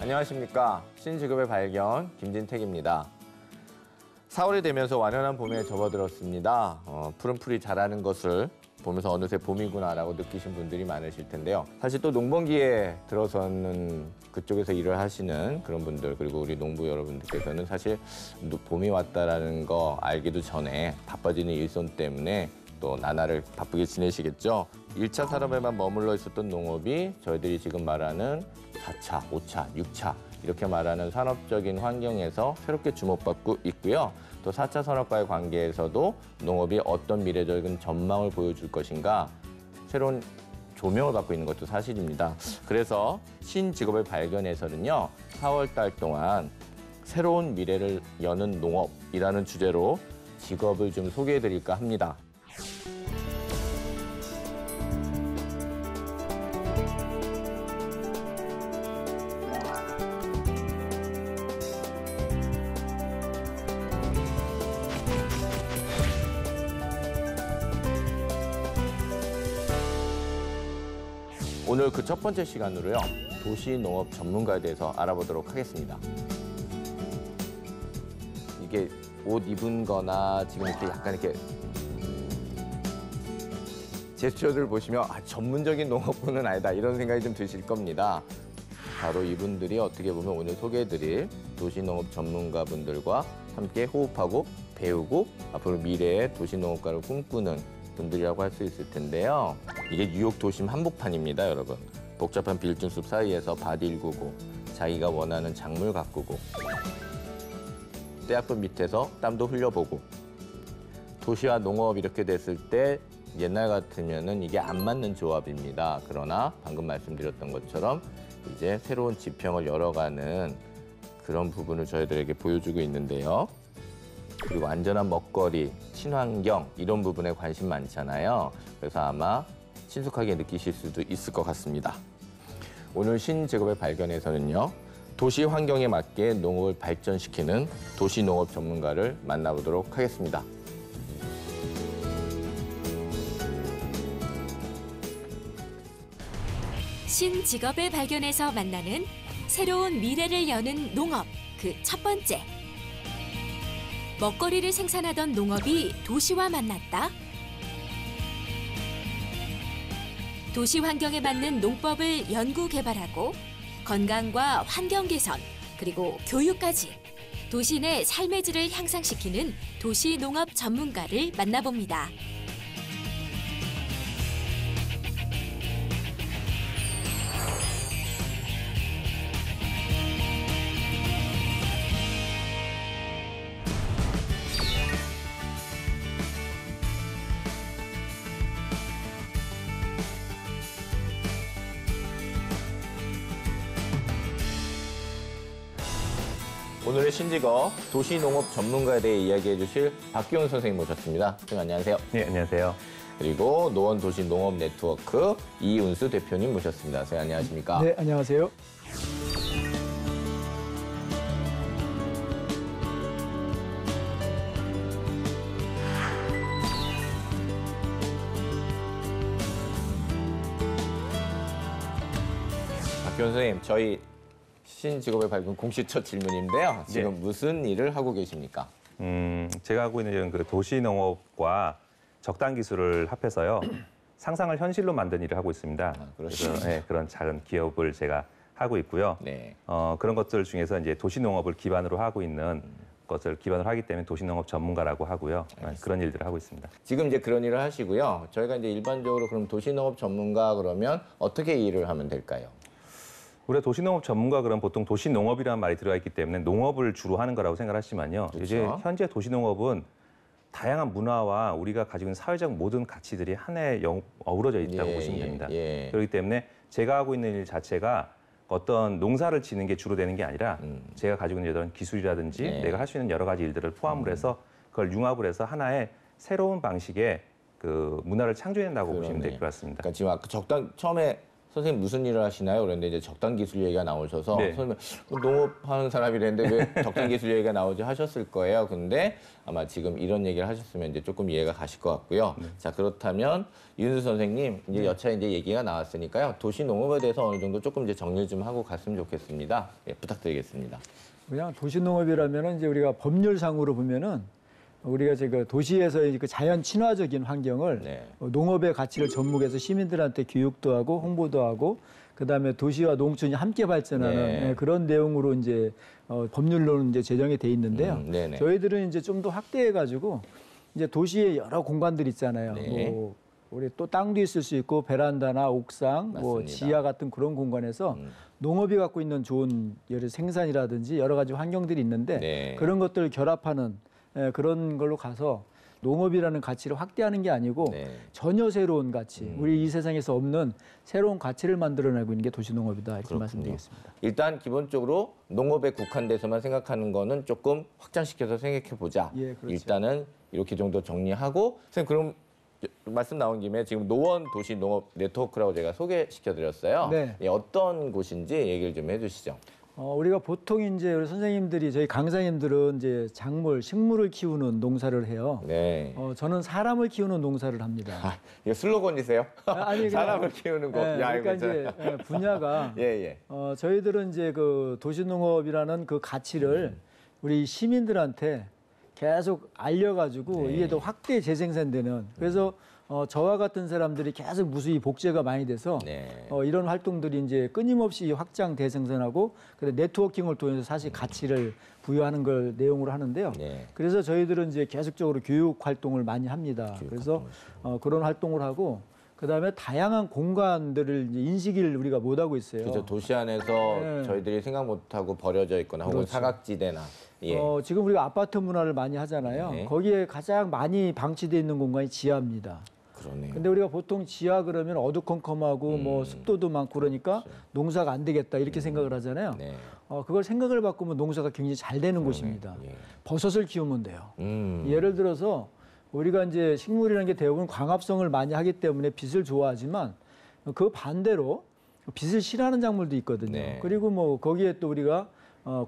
안녕하십니까. 신직업의 발견 김진택입니다. 4월이 되면서 완연한 봄에 접어들었습니다. 푸른 풀이 자라는 것을 보면서 어느새 봄이구나라고 느끼신 분들이 많으실 텐데요. 사실 또 농번기에 들어서는 그쪽에서 일을 하시는 그런 분들, 그리고 우리 농부 여러분들께서는 사실 봄이 왔다라는 거 알기도 전에 바빠지는 일손 때문에 또 나날을 바쁘게 지내시겠죠. 1차 산업에만 머물러 있었던 농업이 저희들이 지금 말하는 4차, 5차, 6차 이렇게 말하는 산업적인 환경에서 새롭게 주목받고 있고요. 또 4차 산업과의 관계에서도 농업이 어떤 미래적인 전망을 보여줄 것인가 새로운 조명을 받고 있는 것도 사실입니다. 그래서 신직업의 발견에서는요. 4월 달 동안 새로운 미래를 여는 농업이라는 주제로 직업을 좀 소개해드릴까 합니다. 오늘 그 첫 번째 시간으로요. 도시농업 전문가에 대해서 알아보도록 하겠습니다. 이게 옷 입은 거나 지금 이렇게 약간 이렇게 제스처를 보시면 전문적인 농업군은 아니다 이런 생각이 좀 드실 겁니다. 바로 이분들이 어떻게 보면 오늘 소개해드릴 도시농업 전문가분들과 함께 호흡하고 배우고 앞으로 미래의 도시농업가를 꿈꾸는 분들이라고 할 수 있을 텐데요. 이게 뉴욕 도심 한복판입니다, 여러분. 복잡한 빌딩 숲 사이에서 밭 일구고 자기가 원하는 작물 가꾸고 떼약볕 밑에서 땀도 흘려보고 도시와 농업 이렇게 됐을 때 옛날 같으면은 이게 안 맞는 조합입니다. 그러나 방금 말씀드렸던 것처럼 이제 새로운 지평을 열어가는 그런 부분을 저희들에게 보여주고 있는데요. 그리고 안전한 먹거리, 친환경 이런 부분에 관심 많잖아요. 그래서 아마 친숙하게 느끼실 수도 있을 것 같습니다. 오늘 신직업의 발견에서는요. 도시 환경에 맞게 농업을 발전시키는 도시농업 전문가를 만나보도록 하겠습니다. 신직업의 발견에서 만나는 새로운 미래를 여는 농업 그 첫 번째. 먹거리를 생산하던 농업이 도시와 만났다. 도시 환경에 맞는 농법을 연구 개발하고 건강과 환경 개선, 그리고 교육까지 도시 내 삶의 질을 향상시키는 도시 농업 전문가를 만나봅니다. 오늘의 신직업 도시농업 전문가에 대해 이야기해 주실 박기훈 선생님 모셨습니다. 선생님 안녕하세요. 네, 안녕하세요. 그리고 노원도시농업 네트워크 이운수 대표님 모셨습니다. 선생님 안녕하십니까? 네, 안녕하세요. 박기훈 선생님, 저희 신직업의 발견 공식 첫 질문인데요. 지금 무슨 일을 하고 계십니까? 제가 하고 있는 일은 그 도시농업과 적당 기술을 합해서요. 상상을 현실로 만든 일을 하고 있습니다. 그래서 네, 그런 작은 기업을 제가 하고 있고요. 네. 그런 것들 중에서 이제 도시농업을 기반으로 하고 있는 것을 기반으로 하기 때문에 도시농업 전문가라고 하고요. 그런 일들을 하고 있습니다. 지금 이제 그런 일을 하시고요. 저희가 이제 일반적으로 그럼 도시농업 전문가 그러면 어떻게 일을 하면 될까요? 우리가 도시농업 전문가 그럼 보통 도시농업이라는 말이 들어가 있기 때문에 농업을 주로 하는 거라고 생각하시지만요. 그렇죠. 이제 현재 도시농업은 다양한 문화와 우리가 가지고 있는 사회적 모든 가치들이 하나에 어우러져 있다고 보시면 됩니다. 그렇기 때문에 제가 하고 있는 일 자체가 어떤 농사를 짓는 게 주로 되는 게 아니라 제가 가지고 있는 이런 기술이라든지 내가 할 수 있는 여러 가지 일들을 포함을 해서 그걸 융합을 해서 하나의 새로운 방식의 그 문화를 창조해낸다고 보시면 될 것 같습니다. 그러니까 지금 아까 처음에 선생님 무슨 일을 하시나요? 그런데 이제 적당 기술 얘기가 나오셔서 네. 선생님 농업하는 사람이랬는데 왜 적당 기술 얘기가 나오지 하셨을 거예요. 근데 아마 지금 이런 얘기를 하셨으면 이제 조금 이해가 가실 것 같고요. 자, 그렇다면 이은수 선생님 이제 여차 이제 얘기가 나왔으니까요. 도시 농업에 대해서 어느 정도 조금 이제 정리 좀 하고 갔으면 좋겠습니다. 예, 부탁드리겠습니다. 그냥 도시농업이라면은 이제 우리가 법률상으로 보면은 우리가 그 도시에서의 그 자연 친화적인 환경을 네. 농업의 가치를 접목해서 시민들한테 교육도 하고 홍보도 하고 그다음에 도시와 농촌이 함께 발전하는 네. 그런 내용으로 이제 법률로는 이제 제정이 돼 있는데요. 네네. 저희들은 이제 좀 더 확대해 가지고 이제 도시에 여러 공간들 있잖아요. 네. 뭐 우리 또 땅도 있을 수 있고 베란다나 옥상, 뭐 맞습니다. 지하 같은 그런 공간에서 농업이 갖고 있는 좋은 여러 생산이라든지 여러 가지 환경들이 있는데 네. 그런 것들을 결합하는 그런 걸로 가서 농업이라는 가치를 확대하는 게 아니고 네. 전혀 새로운 가치, 우리 이 세상에서 없는 새로운 가치를 만들어내고 있는 게 도시농업이다 이렇게 그렇군요. 말씀드리겠습니다. 일단 기본적으로 농업에 국한돼서만 생각하는 거는 조금 확장시켜서 생각해 보자. 예, 그렇죠. 일단은 이렇게 정도 정리하고 선생님 그럼 말씀 나온 김에 지금 노원 도시 농업 네트워크라고 제가 소개시켜 드렸어요. 네. 예, 어떤 곳인지 얘기를 좀 해주시죠. 우리가 보통 이제 우리 선생님들이 저희 강사님들은 이제 작물, 식물을 키우는 농사를 해요. 네. 저는 사람을 키우는 농사를 합니다. 아, 이거 슬로건이세요? 아니, 그냥- 사람을 키우는 거. 예, 야, 그러니까 이거 이제 분야가 예, 예. 저희들은 이제 그 도시농업이라는 그 가치를 우리 시민들한테 계속 알려가지고 네. 이게 더 확대 재생산되는 그래서 저와 같은 사람들이 계속 무수히 복제가 많이 돼서 네. 이런 활동들이 이제 끊임없이 확장 대생산하고 그다음에 네트워킹을 통해서 사실 가치를 부여하는 걸 내용으로 하는데요. 네. 그래서 저희들은 이제 계속적으로 교육 활동을 많이 합니다. 그래서 그런 활동을 하고 그다음에 다양한 공간들을 이제 인식을 우리가 못 하고 있어요. 그죠. 도시 안에서 네. 저희들이 생각 못하고 버려져 있거나 혹은 그렇죠. 사각지대나. 예. 지금 우리가 아파트 문화를 많이 하잖아요. 네. 거기에 가장 많이 방치되어 있는 공간이 지하입니다. 그러네요. 근데 우리가 보통 지하 그러면 어두컴컴하고 뭐 습도도 많고 그러니까 농사가 안 되겠다 이렇게 생각을 하잖아요. 네. 그걸 생각을 바꾸면 농사가 굉장히 잘 되는 곳입니다. 예. 버섯을 키우면 돼요. 음. 예를 들어서 우리가 이제 식물이라는 게 대부분 광합성을 많이 하기 때문에 빛을 좋아하지만 그 반대로 빛을 싫어하는 작물도 있거든요. 네. 그리고 뭐 거기에 또 우리가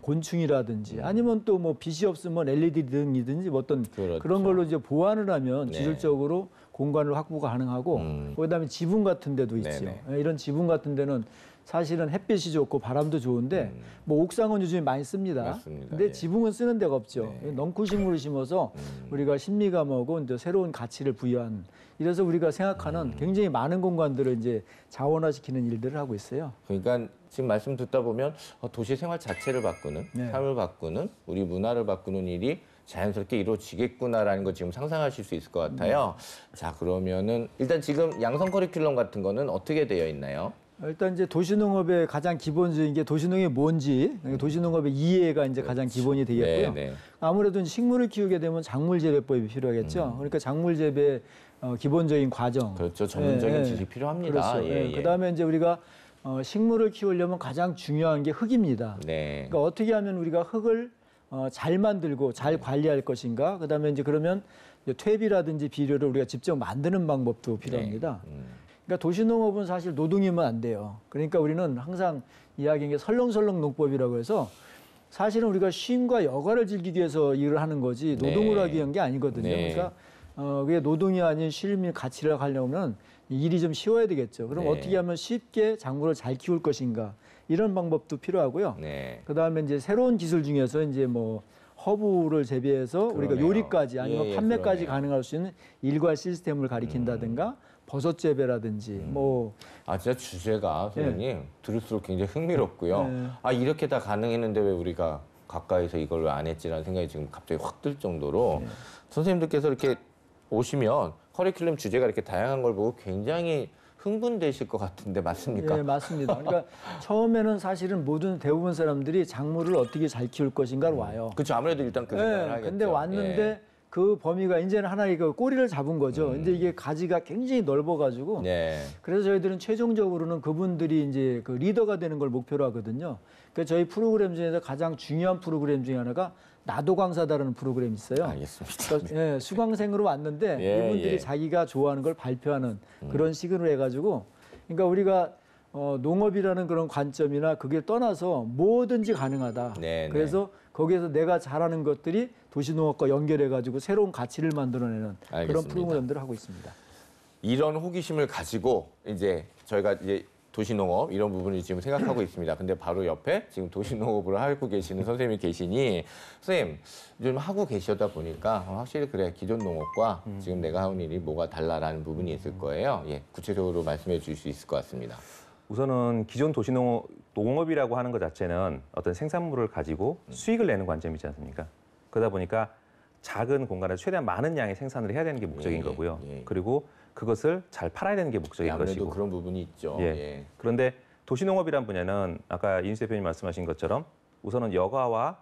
곤충이라든지 아니면 또 뭐 빛이 없으면 LED 등이든지 뭐 어떤 그렇죠. 그런 걸로 이제 보완을 하면 네. 기술적으로 공간을 확보가 가능하고 그다음에 지붕 같은 데도 있죠. 네네. 이런 지붕 같은 데는 사실은 햇빛이 좋고 바람도 좋은데 뭐 옥상은 요즘에 많이 씁니다. 맞습니다. 근데 예. 지붕은 쓰는 데가 없죠. 네. 넝쿨식물을 심어서 우리가 신미감하고 이제 새로운 가치를 부여한 이래서 우리가 생각하는 굉장히 많은 공간들을 이제 자원화시키는 일들을 하고 있어요. 그러니까 지금 말씀 듣다 보면 도시 생활 자체를 바꾸는, 네. 삶을 바꾸는, 우리 문화를 바꾸는 일이 자연스럽게 이루어지겠구나라는 거 지금 상상하실 수 있을 것 같아요. 자, 그러면은 일단 지금 양성 커리큘럼 같은 거는 어떻게 되어 있나요? 일단 이제 도시농업의 가장 기본적인 게 도시농업이 뭔지 도시농업의 이해가 이제 가장 기본이 되겠고요. 네, 네. 아무래도 이제 식물을 키우게 되면 작물 재배법이 필요하겠죠. 그러니까 작물 재배 기본적인 과정. 그렇죠. 전문적인 예, 예. 지식이 필요합니다. 그렇죠. 예, 예. 그다음에 이제 우리가 식물을 키우려면 가장 중요한 게 흙입니다. 네. 그러니까 어떻게 하면 우리가 흙을 잘 만들고 잘 관리할 것인가. 그다음에 이제 그러면 이제 퇴비라든지 비료를 우리가 직접 만드는 방법도 필요합니다. 그러니까 도시농업은 사실 노동이면 안 돼요. 그러니까 우리는 항상 이야기한 게 설렁설렁 농법이라고 해서 사실은 우리가 쉼과 여가를 즐기기 위해서 일을 하는 거지 노동을 네. 하기 위한 게 아니거든요. 네. 그러니까 그게 노동이 아닌 쉼의 가치를 하려면 일이 좀 쉬워야 되겠죠. 그럼 네. 어떻게 하면 쉽게 작물을 잘 키울 것인가 이런 방법도 필요하고요. 네. 그다음에 이제 새로운 기술 중에서 이제 뭐 허브를 재배해서 우리가 그러네요. 요리까지 아니면 예, 판매까지 그러네요. 가능할 수 있는 일괄 시스템을 가리킨다든가 버섯 재배라든지 뭐 아, 진짜 주제가 선생님 들을수록 굉장히 흥미롭고요. 네. 아, 이렇게 다 가능했는데 왜 우리가 가까이서 이걸 왜 안 했지라는 생각이 지금 갑자기 확 들 정도로 선생님들께서 이렇게 오시면 커리큘럼 주제가 이렇게 다양한 걸 보고 굉장히 흥분되실 것 같은데 맞습니까? 예, 맞습니다. 그러니까 처음에는 사실은 모든 대부분 사람들이 작물을 어떻게 잘 키울 것인가를 와요. 그렇죠. 아무래도 일단 그 생각을 하겠죠. 근데 왔는데 예. 그 범위가 이제는 하나의 그 꼬리를 잡은 거죠. 근데 이게 가지가 굉장히 넓어가지고 네. 그래서 저희들은 최종적으로는 그분들이 이제 그 리더가 되는 걸 목표로 하거든요. 그래서 저희 프로그램 중에서 가장 중요한 프로그램 중에 하나가 나도 강사다라는 프로그램이 있어요. 알겠습니다. 그러니까 예, 수강생으로 왔는데 예, 이분들이 예. 자기가 좋아하는 걸 발표하는 그런 식으로 해가지고 그러니까 우리가 농업이라는 그런 관점이나 그게 떠나서 뭐든지 가능하다. 네, 그래서 거기에서 내가 잘하는 것들이 도시농업과 연결해가지고 새로운 가치를 만들어내는 알겠습니다. 그런 프로그램들을 하고 있습니다. 이런 호기심을 가지고 이제 저희가 이제 도시농업 이런 부분을 지금 생각하고 있습니다. 근데 바로 옆에 지금 도시농업을 하고 계시는 선생님이 계시니 선생님 좀 하고 계시다 보니까 확실히 그래 기존 농업과 지금 내가 하는 일이 뭐가 달라라는 부분이 있을 거예요. 예, 구체적으로 말씀해 주실 수 있을 것 같습니다. 우선은 기존 농업이라고 하는 것 자체는 어떤 생산물을 가지고 수익을 내는 관점이지 않습니까? 그러다 보니까 작은 공간에서 최대한 많은 양의 생산을 해야 되는 게 목적인 거고요. 그리고 그것을 잘 팔아야 되는 게 목적인 아무래도 것이고. 그런 부분이 있죠. 예. 그런데 도시농업이란 분야는 아까 이인수 대표님 말씀하신 것처럼 우선은 여가와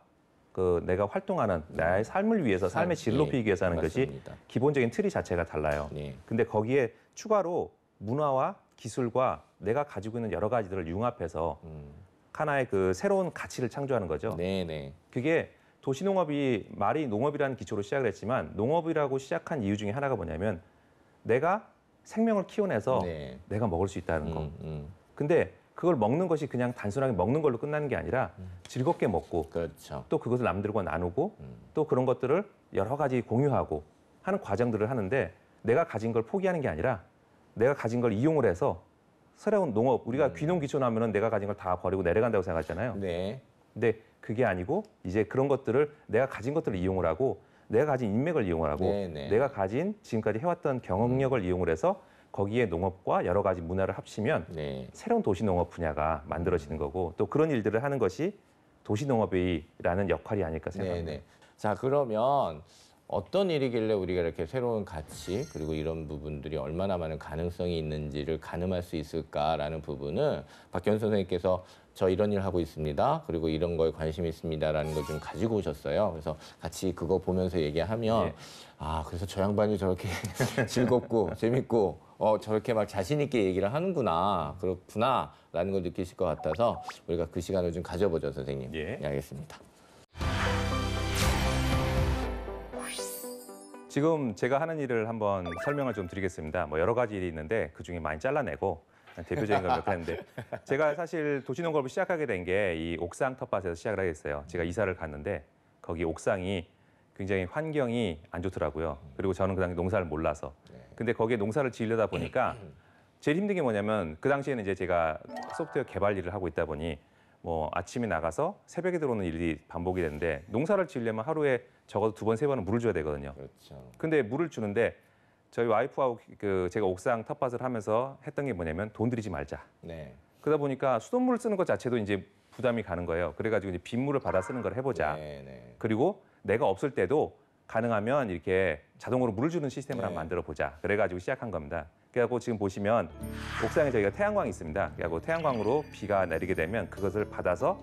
그 내가 활동하는 나의 삶을 위해서 삶의 질을 높이기 위해서 하는 것이 맞습니다. 기본적인 틀이 자체가 달라요. 근데 거기에 추가로 문화와 기술과 내가 가지고 있는 여러 가지들을 융합해서 하나의 그 새로운 가치를 창조하는 거죠. 그게 도시농업이 말이 농업이라는 기초로 시작을 했지만 농업이라고 시작한 이유 중에 하나가 뭐냐면 내가 생명을 키워내서 내가 먹을 수 있다는 거. 근데 그걸 먹는 것이 그냥 단순하게 먹는 걸로 끝나는 게 아니라 즐겁게 먹고 그렇죠. 또 그것을 남들과 나누고 또 그런 것들을 여러 가지 공유하고 하는 과정들을 하는데 내가 가진 걸 포기하는 게 아니라 내가 가진 걸 이용을 해서 새로운 농업, 우리가 귀농 귀촌하면은 내가 가진 걸 다 버리고 내려간다고 생각하잖아요. 근데 그게 아니고 이제 그런 것들을 내가 가진 것들을 이용을 하고 내가 가진 인맥을 이용을 하고 내가 가진 지금까지 해왔던 경험력을 이용을 해서 거기에 농업과 여러 가지 문화를 합치면 새로운 도시농업 분야가 만들어지는 거고 또 그런 일들을 하는 것이 도시농업이라는 역할이 아닐까 생각합니다. 자, 그러면 어떤 일이길래 우리가 이렇게 새로운 가치 그리고 이런 부분들이 얼마나 많은 가능성이 있는지를 가늠할 수 있을까라는 부분을 박기현 선생님께서 저 이런 일 하고 있습니다. 그리고 이런 거에 관심이 있습니다라는 걸 좀 가지고 오셨어요. 그래서 같이 그거 보면서 얘기하면 아, 그래서 저 양반이 저렇게 즐겁고 재밌고 저렇게 막 자신 있게 얘기를 하는구나. 그렇구나라는 걸 느끼실 것 같아서 우리가 그 시간을 좀 가져보죠, 선생님. 네, 알겠습니다. 지금 제가 하는 일을 한번 설명을 좀 드리겠습니다. 뭐 여러 가지 일이 있는데 그중에 많이 잘라내고 대표적인 걸 몇 개 했는데 제가 사실 도시농업을 시작하게 된 게 이 옥상 텃밭에서 시작을 하게 됐어요. 제가 이사를 갔는데 거기 옥상이 굉장히 환경이 안 좋더라고요. 그리고 저는 그 당시 농사를 몰라서. 근데 거기에 농사를 지으려다 보니까 제일 힘든 게 뭐냐면 그 당시에는 이제 제가 소프트웨어 개발 일을 하고 있다 보니 뭐 아침에 나가서 새벽에 들어오는 일이 반복이 되는데 농사를 지으려면 하루에 적어도 2번, 3번은 물을 줘야 되거든요. 근데 물을 주는데 저희 와이프하고 제가 옥상 텃밭을 하면서 했던 게 뭐냐면 돈 들이지 말자. 그러다 보니까 수돗물을 쓰는 것 자체도 이제 부담이 가는 거예요. 그래가지고 이제 빗물을 받아 쓰는 걸 해보자. 그리고 내가 없을 때도 가능하면 이렇게 자동으로 물을 주는 시스템을 한번 만들어 보자. 그래가지고 시작한 겁니다. 그래갖고 지금 보시면 옥상에 저희가 태양광이 있습니다. 그래갖고 태양광으로 비가 내리게 되면 그것을 받아서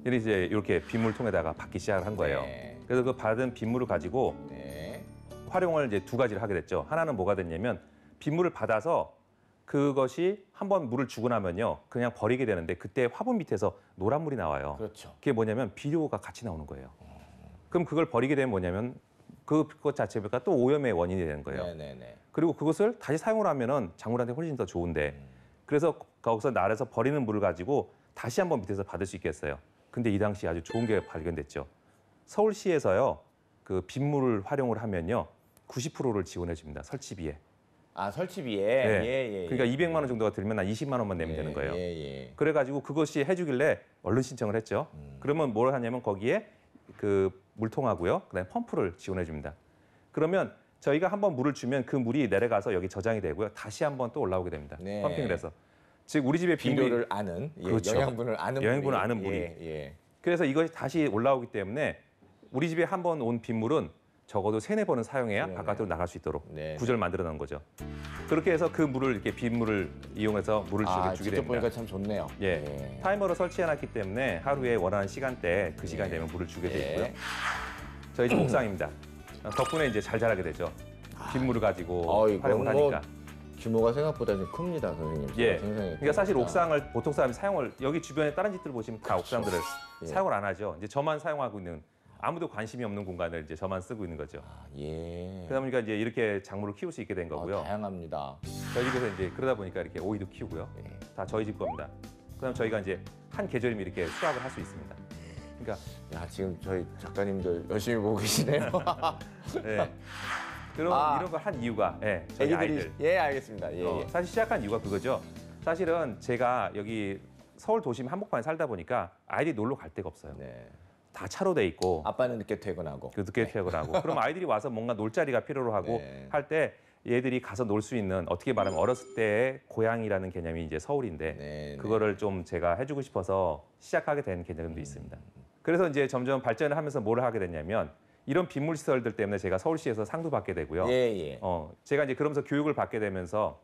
이제 이렇게 빗물통에다가 받기 시작을 한 거예요. 그래서 그 받은 빗물을 가지고 활용을 이제 2가지를 하게 됐죠. 하나는 뭐가 됐냐면 빗물을 받아서 그것이 한번 물을 주고 나면요 그냥 버리게 되는데 그때 화분 밑에서 노란 물이 나와요. 그게 뭐냐면 비료가 같이 나오는 거예요. 그럼 그걸 버리게 되면 뭐냐면 그것 자체가 또 오염의 원인이 되는 거예요. 그리고 그것을 다시 사용을 하면은 작물한테 훨씬 더 좋은데 그래서 거기서 나라에서 버리는 물을 가지고 다시 한번 밑에서 받을 수 있겠어요. 근데 이 당시 아주 좋은 게 발견됐죠. 서울시에서요 그 빗물을 활용을 하면요 90%를 지원해 줍니다. 설치비에. 아, 설치비에? 그러니까 200만 원 정도가 들면 한 20만 원만 내면 되는 거예요. 그래가지고 그것이 해주길래 얼른 신청을 했죠. 그러면 뭘 하냐면 거기에 그 물통하고요. 그다음에 펌프를 지원해 줍니다. 그러면 저희가 한번 물을 주면 그 물이 내려가서 여기 저장이 되고요. 다시 한번 또 올라오게 됩니다. 펌핑을 해서. 즉 우리 집에 비료를 아는, 그렇죠. 영양분을 아는 물이. 그래서 이것이 다시 올라오기 때문에 우리 집에 한번 온 빗물은 적어도 3-4번은 사용해야 바깥으로 나갈 수 있도록 구조를 만들어 놓은 거죠. 그렇게 해서 그 물을 이렇게 빗물을 이용해서 물을 주게 됩니다. 직접 보니까 참 좋네요. 타이머로 설치해놨기 때문에 하루에 원하는 시간대에 그 시간이 되면 물을 주게 되고요. 저희 집 옥상입니다. 덕분에 이제 잘 자라게 되죠. 빗물을 가지고 활용을 하니까. 규모가 생각보다 좀 큽니다, 선생님. 그러니까 사실 옥상을 보통 사람이 사용을 여기 주변에 다른 집들 보시면 다 옥상들을 사용을 안 하죠. 이제 저만 사용하고 있는 아무도 관심이 없는 공간을 이제 저만 쓰고 있는 거죠. 아, 예. 그러다 보니까 이제 이렇게 작물을 키울 수 있게 된 거고요. 다양합니다. 저희 집에서 이제 그러다 보니까 이렇게 오이도 키우고요. 예. 다 저희 집 겁니다. 그다음 저희가 이제 한 계절이면 이렇게 수확을 할 수 있습니다. 그러니까 야, 지금 저희 작가님들 열심히 보고 계시네요. 네. 그런 이런 걸 한 이유가 저희 아이들. 예, 알겠습니다. 예, 예. 사실 시작한 이유가 그거죠. 사실은 제가 여기 서울 도심 한복판에 살다 보니까 아이들이 놀러 갈 데가 없어요. 네. 다 차로 돼 있고 아빠는 늦게 퇴근하고. 그 늦게 퇴근하고 그럼 아이들이 와서 뭔가 놀 자리가 필요로 하고 네. 할 때 얘들이 가서 놀 수 있는 어떻게 말하면 어렸을 때의 고향이라는 개념이 이제 서울인데 네, 그거를 좀 제가 해주고 싶어서 시작하게 된 개념도 있습니다. 그래서 이제 점점 발전을 하면서 뭘 하게 됐냐면 이런 빗물 시설들 때문에 제가 서울시에서 상도 받게 되고요. 예, 예. 제가 이제 그러면서 교육을 받게 되면서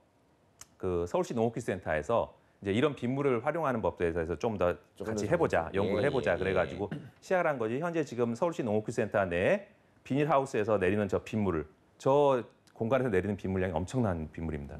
그 서울시 농업기술센터에서 이제 이런 빗물을 활용하는 법에 대해서 좀 더 같이 해보자, 연구를 해보자 그래가지고 시작을 한 거지. 현재 지금 서울시 농업기술센터 내에 비닐하우스에서 내리는 저 빗물을 저 공간에서 내리는 빗물량이 엄청난 빗물입니다.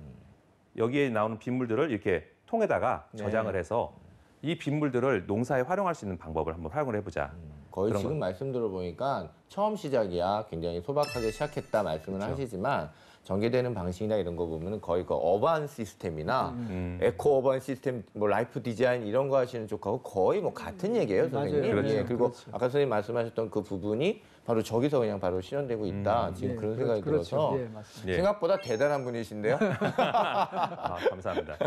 여기에 나오는 빗물들을 이렇게 통에다가 저장을 해서 이 빗물들을 농사에 활용할 수 있는 방법을 한번 활용을 해보자. 거의 지금 말씀 들어보니까 처음 시작이야 굉장히 소박하게 시작했다 말씀을 하시지만 전개되는 방식이나 이런 거 보면은 거의 그 어반 시스템이나 에코 어반 시스템, 뭐 라이프 디자인 이런 거 하시는 쪽하고 거의 뭐 같은 얘기예요, 선생님. 맞아요. 그렇죠. 예, 그리고 그렇죠. 아까 선생님 말씀하셨던 그 부분이 바로 저기서 그냥 바로 실현되고 있다. 지금 그런 생각이 들어서 예, 맞습니다. 예. 생각보다 대단한 분이신데요. 감사합니다.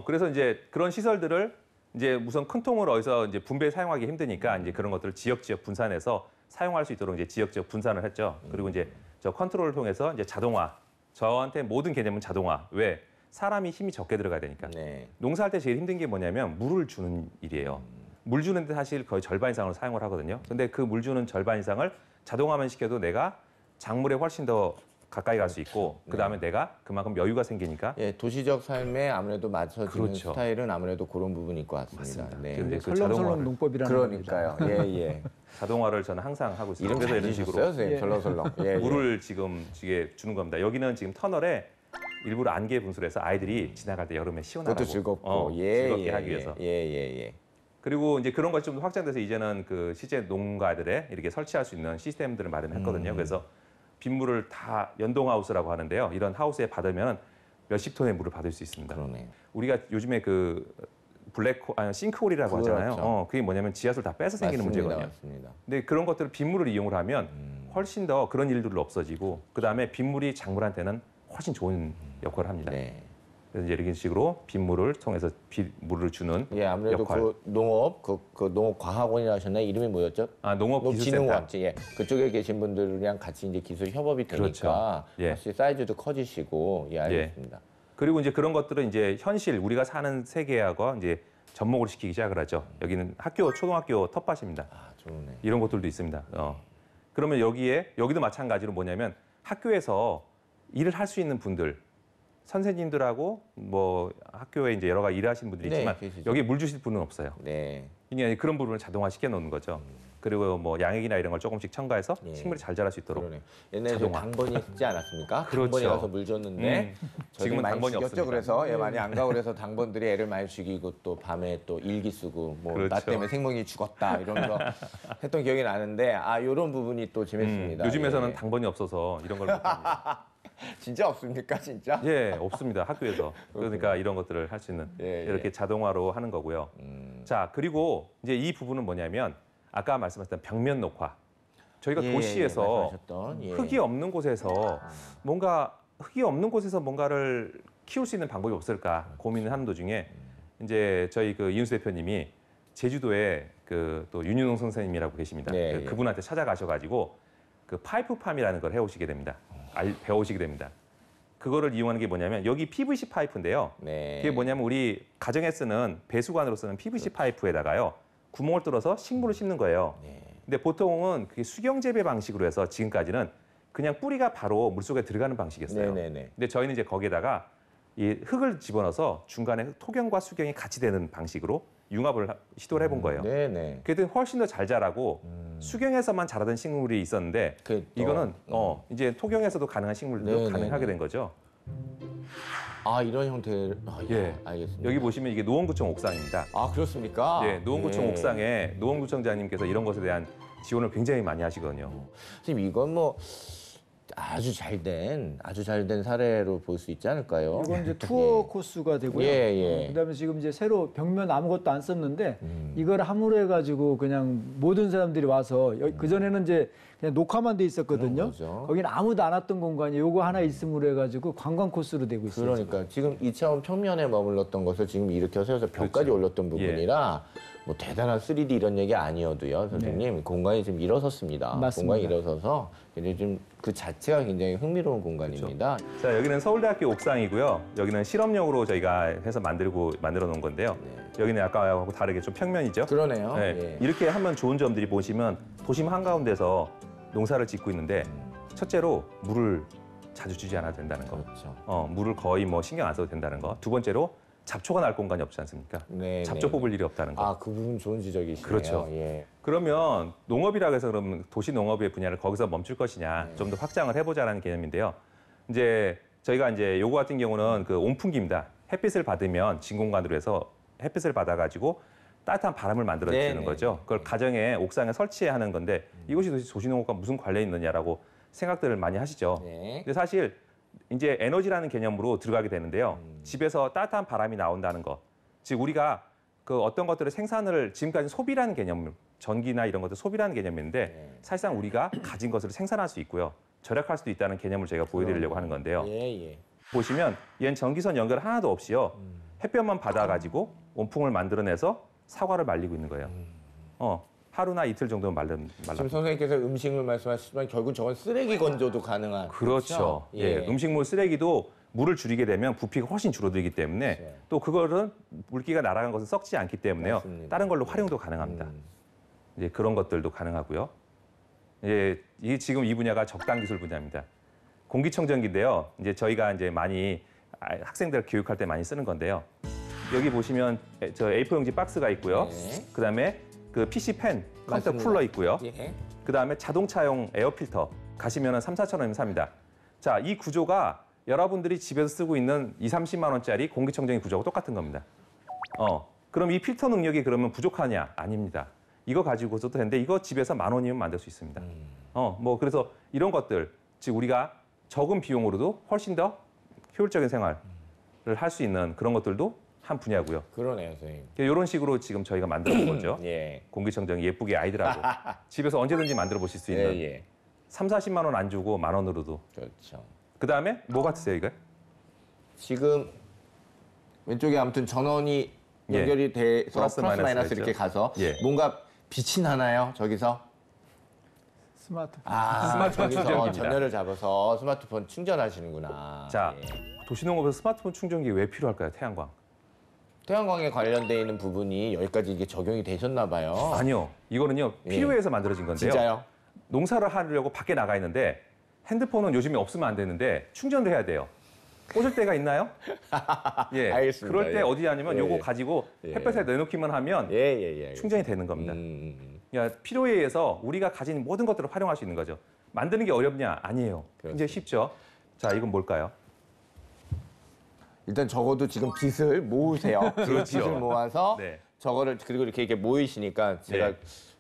그래서 이제 그런 시설들을 이제 우선 큰 통을 어디서 이제 분배 사용하기 힘드니까 이제 그런 것들을 지역 분산해서 사용할 수 있도록 이제 지역 분산을 했죠. 그리고 이제 저 컨트롤을 통해서 이제 자동화. 저한테 모든 개념은 자동화. 왜? 사람이 힘이 적게 들어가야 되니까. 네. 농사할 때 제일 힘든 게 뭐냐면 물을 주는 일이에요. 물 주는데 사실 거의 절반 이상으로 사용을 하거든요. 근데 그 물 주는 절반 이상을 자동화만 시켜도 내가 작물에 훨씬 더 가까이 갈 수 있고 그다음에 내가 그만큼 여유가 생기니까 예, 도시적 삶에 아무래도 맞춰지는 그렇죠. 스타일은 아무래도 그런 부분일 것 같습니다. 네. 근데 그 설렁설렁 농법이라는 그러니까요. 예, 예. 자동화를 저는 항상 하고 있습니다. 이름 그래서 잘 이런 지셨어요, 식으로 선생님. 예. 설렁설렁. 예, 예. 물을 지금 이게 주는 겁니다. 여기는 지금 터널에 일부러 안개 분수해서 아이들이 지나갈 때 여름에 시원하고 그것도 즐겁고 즐겁게 하기 위해서. 예. 그리고 이제 그런 것이 좀 확장돼서 이제는 그 실제 농가들에 이렇게 설치할 수 있는 시스템들을 마련했거든요. 그래서 빗물을 다 연동하우스라고 하는데요. 이런 하우스에 받으면 몇십 톤의 물을 받을 수 있습니다. 그러네. 우리가 요즘에 그 싱크홀이라고 하잖아요. 그렇죠. 그게 뭐냐면 지하수를 다 빼서 생기는 문제거든요. 맞습니다. 근데 그런 것들을 빗물을 이용을 하면 훨씬 더 그런 일들이 없어지고 그다음에 빗물이 작물한테는 훨씬 좋은 역할을 합니다. 네. 그래서 이제 이런 식으로 빗물을 통해서 물을 주는 예, 아무래도 역할. 그 농업, 그 농업과학원이라 하셨나요? 이름이 뭐였죠? 농업기술센터. 농업진흥원. 예. 그쪽에 계신 분들이랑 같이 이제 기술 협업이 되니까 그렇죠. 예. 확실히 사이즈도 커지시고, 예, 알겠습니다. 그리고 이제 그런 것들은 이제 현실 우리가 사는 세계하고 이제 접목을 시키기 시작을 하죠. 여기는 초등학교 텃밭입니다. 아, 좋네. 이런 것들도 있습니다. 그러면 여기도 마찬가지로 뭐냐면 학교에서 일을 할 수 있는 분들, 선생님들하고 뭐 학교에 이제 여러 가지 일하시는 분들이 네, 있지만 계시죠. 여기 물 주실 분은 없어요. 네. 그러니까 그런 부분을 자동화 시켜 놓는 거죠. 그리고 뭐 양액이나 이런 걸 조금씩 첨가해서 예. 식물이 잘 자랄 수 있도록. 그러네. 옛날에 저 자동화. 당번이 있지 않았습니까? 그렇죠. 당번이 가서 물 줬는데 지금은 많이 당번이 죽였죠. 없습니다. 그래서 많이 안 가고 그래서 당번들이 애를 많이 죽이고 또 밤에 또 일기 쓰고 뭐 나 그렇죠. 때문에 생명이 죽었다 이러면서 했던 기억이 나는데 이런 부분이 또 재밌습니다. 요즘에서는 예. 당번이 없어서 이런 걸 못합니다. 진짜 없습니까, 진짜? 예, 없습니다. 학교에서. 그러니까 이런 것들을 할 수 있는 예, 이렇게 자동화로 하는 거고요. 자, 그리고 이제 이 부분은 뭐냐면 아까 말씀하셨던 벽면 녹화. 저희가 도시에서 말씀하셨던, 예. 흙이 없는 곳에서 뭔가를 키울 수 있는 방법이 없을까 고민을 하는 도중에 이제 저희 그 이윤수 대표님이 제주도에 그 또 윤윤홍 선생님이라고 계십니다. 네, 그분한테 찾아가셔가지고 그 파이프팜이라는 걸 해오시게 됩니다. 배우시게 됩니다. 그거를 이용하는 게 뭐냐면 여기 PVC 파이프인데요. 네. 그게 뭐냐면 우리 가정에 쓰는 배수관으로 쓰는 PVC 파이프에다가요 구멍을 뚫어서 식물을 심는 거예요. 네. 근데 보통은 그게 수경 재배 방식으로 해서 지금까지는 그냥 뿌리가 바로 물속에 들어가는 방식이었어요. 네네네. 근데 저희는 이제 거기에다가 이 흙을 집어넣어서 중간에 토경과 수경이 같이 되는 방식으로 융합을 시도를 해본 거예요. 네네. 그랬더니 훨씬 더 잘 자라고 수경에서만 자라던 식물이 있었는데 그 또, 이거는 이제 토경에서도 가능한 식물도 네네네. 가능하게 된 거죠. 아, 이런 형태. 아, 예. 예. 알겠습니다. 여기 보시면 이게 노원구청 옥상입니다. 아, 그렇습니까? 예, 노원구청 예. 옥상에 노원구청장님께서 이런 것에 대한 지원을 굉장히 많이 하시거든요. 선생님, 이건 뭐 아주 잘 된 사례로 볼 수 있지 않을까요? 이건 이제 투어 코스가 되고요. 예. 그다음에 지금 이제 새로 벽면 아무것도 안 썼는데 이걸 함으로 해가지고 그냥 모든 사람들이 와서 그 전에는 이제 그냥 녹화만 돼 있었거든요. 거기는 아무도 안 왔던 공간이 요거 하나 있음으로 해가지고 관광 코스로 되고 있어요. 그러니까 지금 2차원 평면에 머물렀던 것을 지금 일으켜 세워서 벽까지 올렸던 부분이라 뭐 대단한 3D 이런 얘기 아니어도요, 선생님. 공간이 지금 일어섰습니다. 맞습니다. 공간이 일어서서 이제 좀 그 자체가 굉장히 흥미로운 공간입니다. 자, 여기는 서울대학교 옥상이고요. 여기는 실험용으로 저희가 해서 만들어 놓은 건데요. 여기는 아까하고 다르게 좀 평면이죠. 그러네요. 네. 예. 이렇게 하면 좋은 점들이 보시면 도심 한가운데서 농사를 짓고 있는데 첫째로 물을 자주 주지 않아도 된다는 거. 그렇죠. 물을 거의 뭐 신경 안 써도 된다는 거. 두 번째로 잡초가 날 공간이 없지 않습니까? 네, 잡초 뽑을 일이 없다는 거. 아, 그 부분 좋은 지적이시네요. 그렇죠. 예. 그러면 농업이라고 해서 그러면 도시 농업의 분야를 거기서 멈출 것이냐, 좀 더 확장을 해보자라는 개념인데요. 이제 저희가 이제 요거 같은 경우는 그 온풍기입니다. 햇빛을 받으면 진공관으로 해서 햇빛을 받아가지고 따뜻한 바람을 만들어주는 거죠. 그걸 가정에 옥상에 설치하는 건데 이것이 도시농업과 무슨 관련이 있느냐라고 생각들을 많이 하시죠. 네. 근데 사실 이제 에너지라는 개념으로 들어가게 되는데요. 집에서 따뜻한 바람이 나온다는 것, 즉 우리가 그 어떤 것들을 생산을 지금까지 소비라는 개념, 전기나 이런 것들 소비라는 개념인데 사실상 우리가 가진 것을 생산할 수 있고요. 절약할 수도 있다는 개념을 제가 보여드리려고 하는 건데요. 예. 보시면 얘는 전기선 연결 하나도 없이요. 햇볕만 받아가지고 온풍을 만들어내서 사과를 말리고 있는 거예요. 하루나 이틀 정도는 말라. 지금 선생님께서 음식물 말씀하시지만 결국 저건 쓰레기 건조도 가능한. 그렇죠. 예. 음식물 쓰레기도 물을 줄이게 되면 부피가 훨씬 줄어들기 때문에 그렇죠. 또 그거는 물기가 날아간 것은 썩지 않기 때문에요. 맞습니다. 다른 걸로 활용도 가능합니다. 이제 그런 것들도 가능하고요. 예, 이게 지금 이 분야가 적당 기술 분야입니다. 공기청정기인데요. 이제 저희가 이제 많이 학생들 교육할 때 많이 쓰는 건데요. 여기 보시면 저 A4 용지 박스가 있고요. 네. 그다음에 그 PC 펜, 컴퓨터 맞습니다. 쿨러 있고요. 예. 그다음에 자동차용 에어 필터 가시면은 3,4천 원이면 삽니다. 자, 이 구조가 여러분들이 집에서 쓰고 있는 30만 원짜리 공기청정기 구조하고 똑같은 겁니다. 그럼 이 필터 능력이 그러면 부족하냐? 아닙니다. 이거 가지고서도 되는데 이거 집에서 10,000원이면 만들 수 있습니다. 뭐 그래서 이런 것들, 즉 우리가 적은 비용으로도 훨씬 더 효율적인 생활을 할 수 있는 그런 것들도 한 분야고요. 그러네요, 선생님. 이런 식으로 지금 저희가 만들어 본 거죠. 예. 공기청정기 예쁘게 아이들하고 집에서 언제든지 만들어 보실 수 있는 예. 30-40만 원 안 주고 10,000원으로도. 그렇죠. 그다음에 뭐 같으세요, 이거? 지금 왼쪽에 아무튼 전원이 연결이 돼서 플러스 마이너스 이렇게 가서 뭔가 빛이 나나요, 저기서? 스마트폰. 스마트폰 저기서 충전기입니다. 전열을 잡아서 스마트폰 충전하시는구나. 자, 예. 도시농업에서 스마트폰 충전기 왜 필요할까요, 태양광? 태양광에 관련돼 있는 부분이 여기까지 이게 적용이 되셨나 봐요. 아니요, 이거는요 필요해서 만들어진 건데요. 진짜요? 농사를 하려고 밖에 나가 있는데 핸드폰은 요즘에 없으면 안 되는데 충전을 해야 돼요. 꽂을 때가 있나요? 예, 알겠습니다. 그럴 때 예. 어디 아니면 예, 요거 예. 가지고 예. 햇볕에 내놓기만 하면 예. 충전이 되는 겁니다. 그러니까 필요에 의해서 우리가 가진 모든 것들을 활용할 수 있는 거죠. 만드는 게 어렵냐? 아니에요. 굉장히 쉽죠. 자, 이건 뭘까요? 일단 적어도 지금 빚을 모으세요. 그렇죠. 빚을 모아서 네. 저거를 그리고 이렇게 모이시니까 제가 네.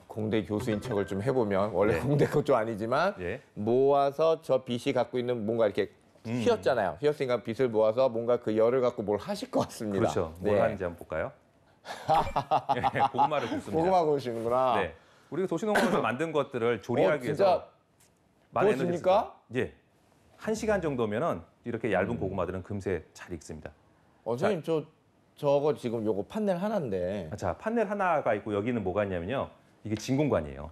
공대 교수인 척을 좀 해보면 원래 네. 공대 것도 아니지만 예. 모아서 저 빚이 갖고 있는 뭔가 이렇게 휘었잖아요. 휘었으니까 빚을 모아서 뭔가 그 열을 갖고 뭘 하실 것 같습니다. 그렇죠. 뭘 하는지 한번 볼까요? 예, 고구마를 굽습니다. 고구마 구우시는구나. 네. 우리가 도시농업에서 만든 것들을 조리하기 진짜 위해서 많은 에너지를 구웠습니까? 쓰죠. 예. 1시간 정도면은 이렇게 얇은 고구마들은 금세 잘 익습니다. 선생님 저거 지금 요거 판넬 하나인데. 자, 판넬 하나가 있고 여기는 뭐가 있냐면요. 이게 진공관이에요.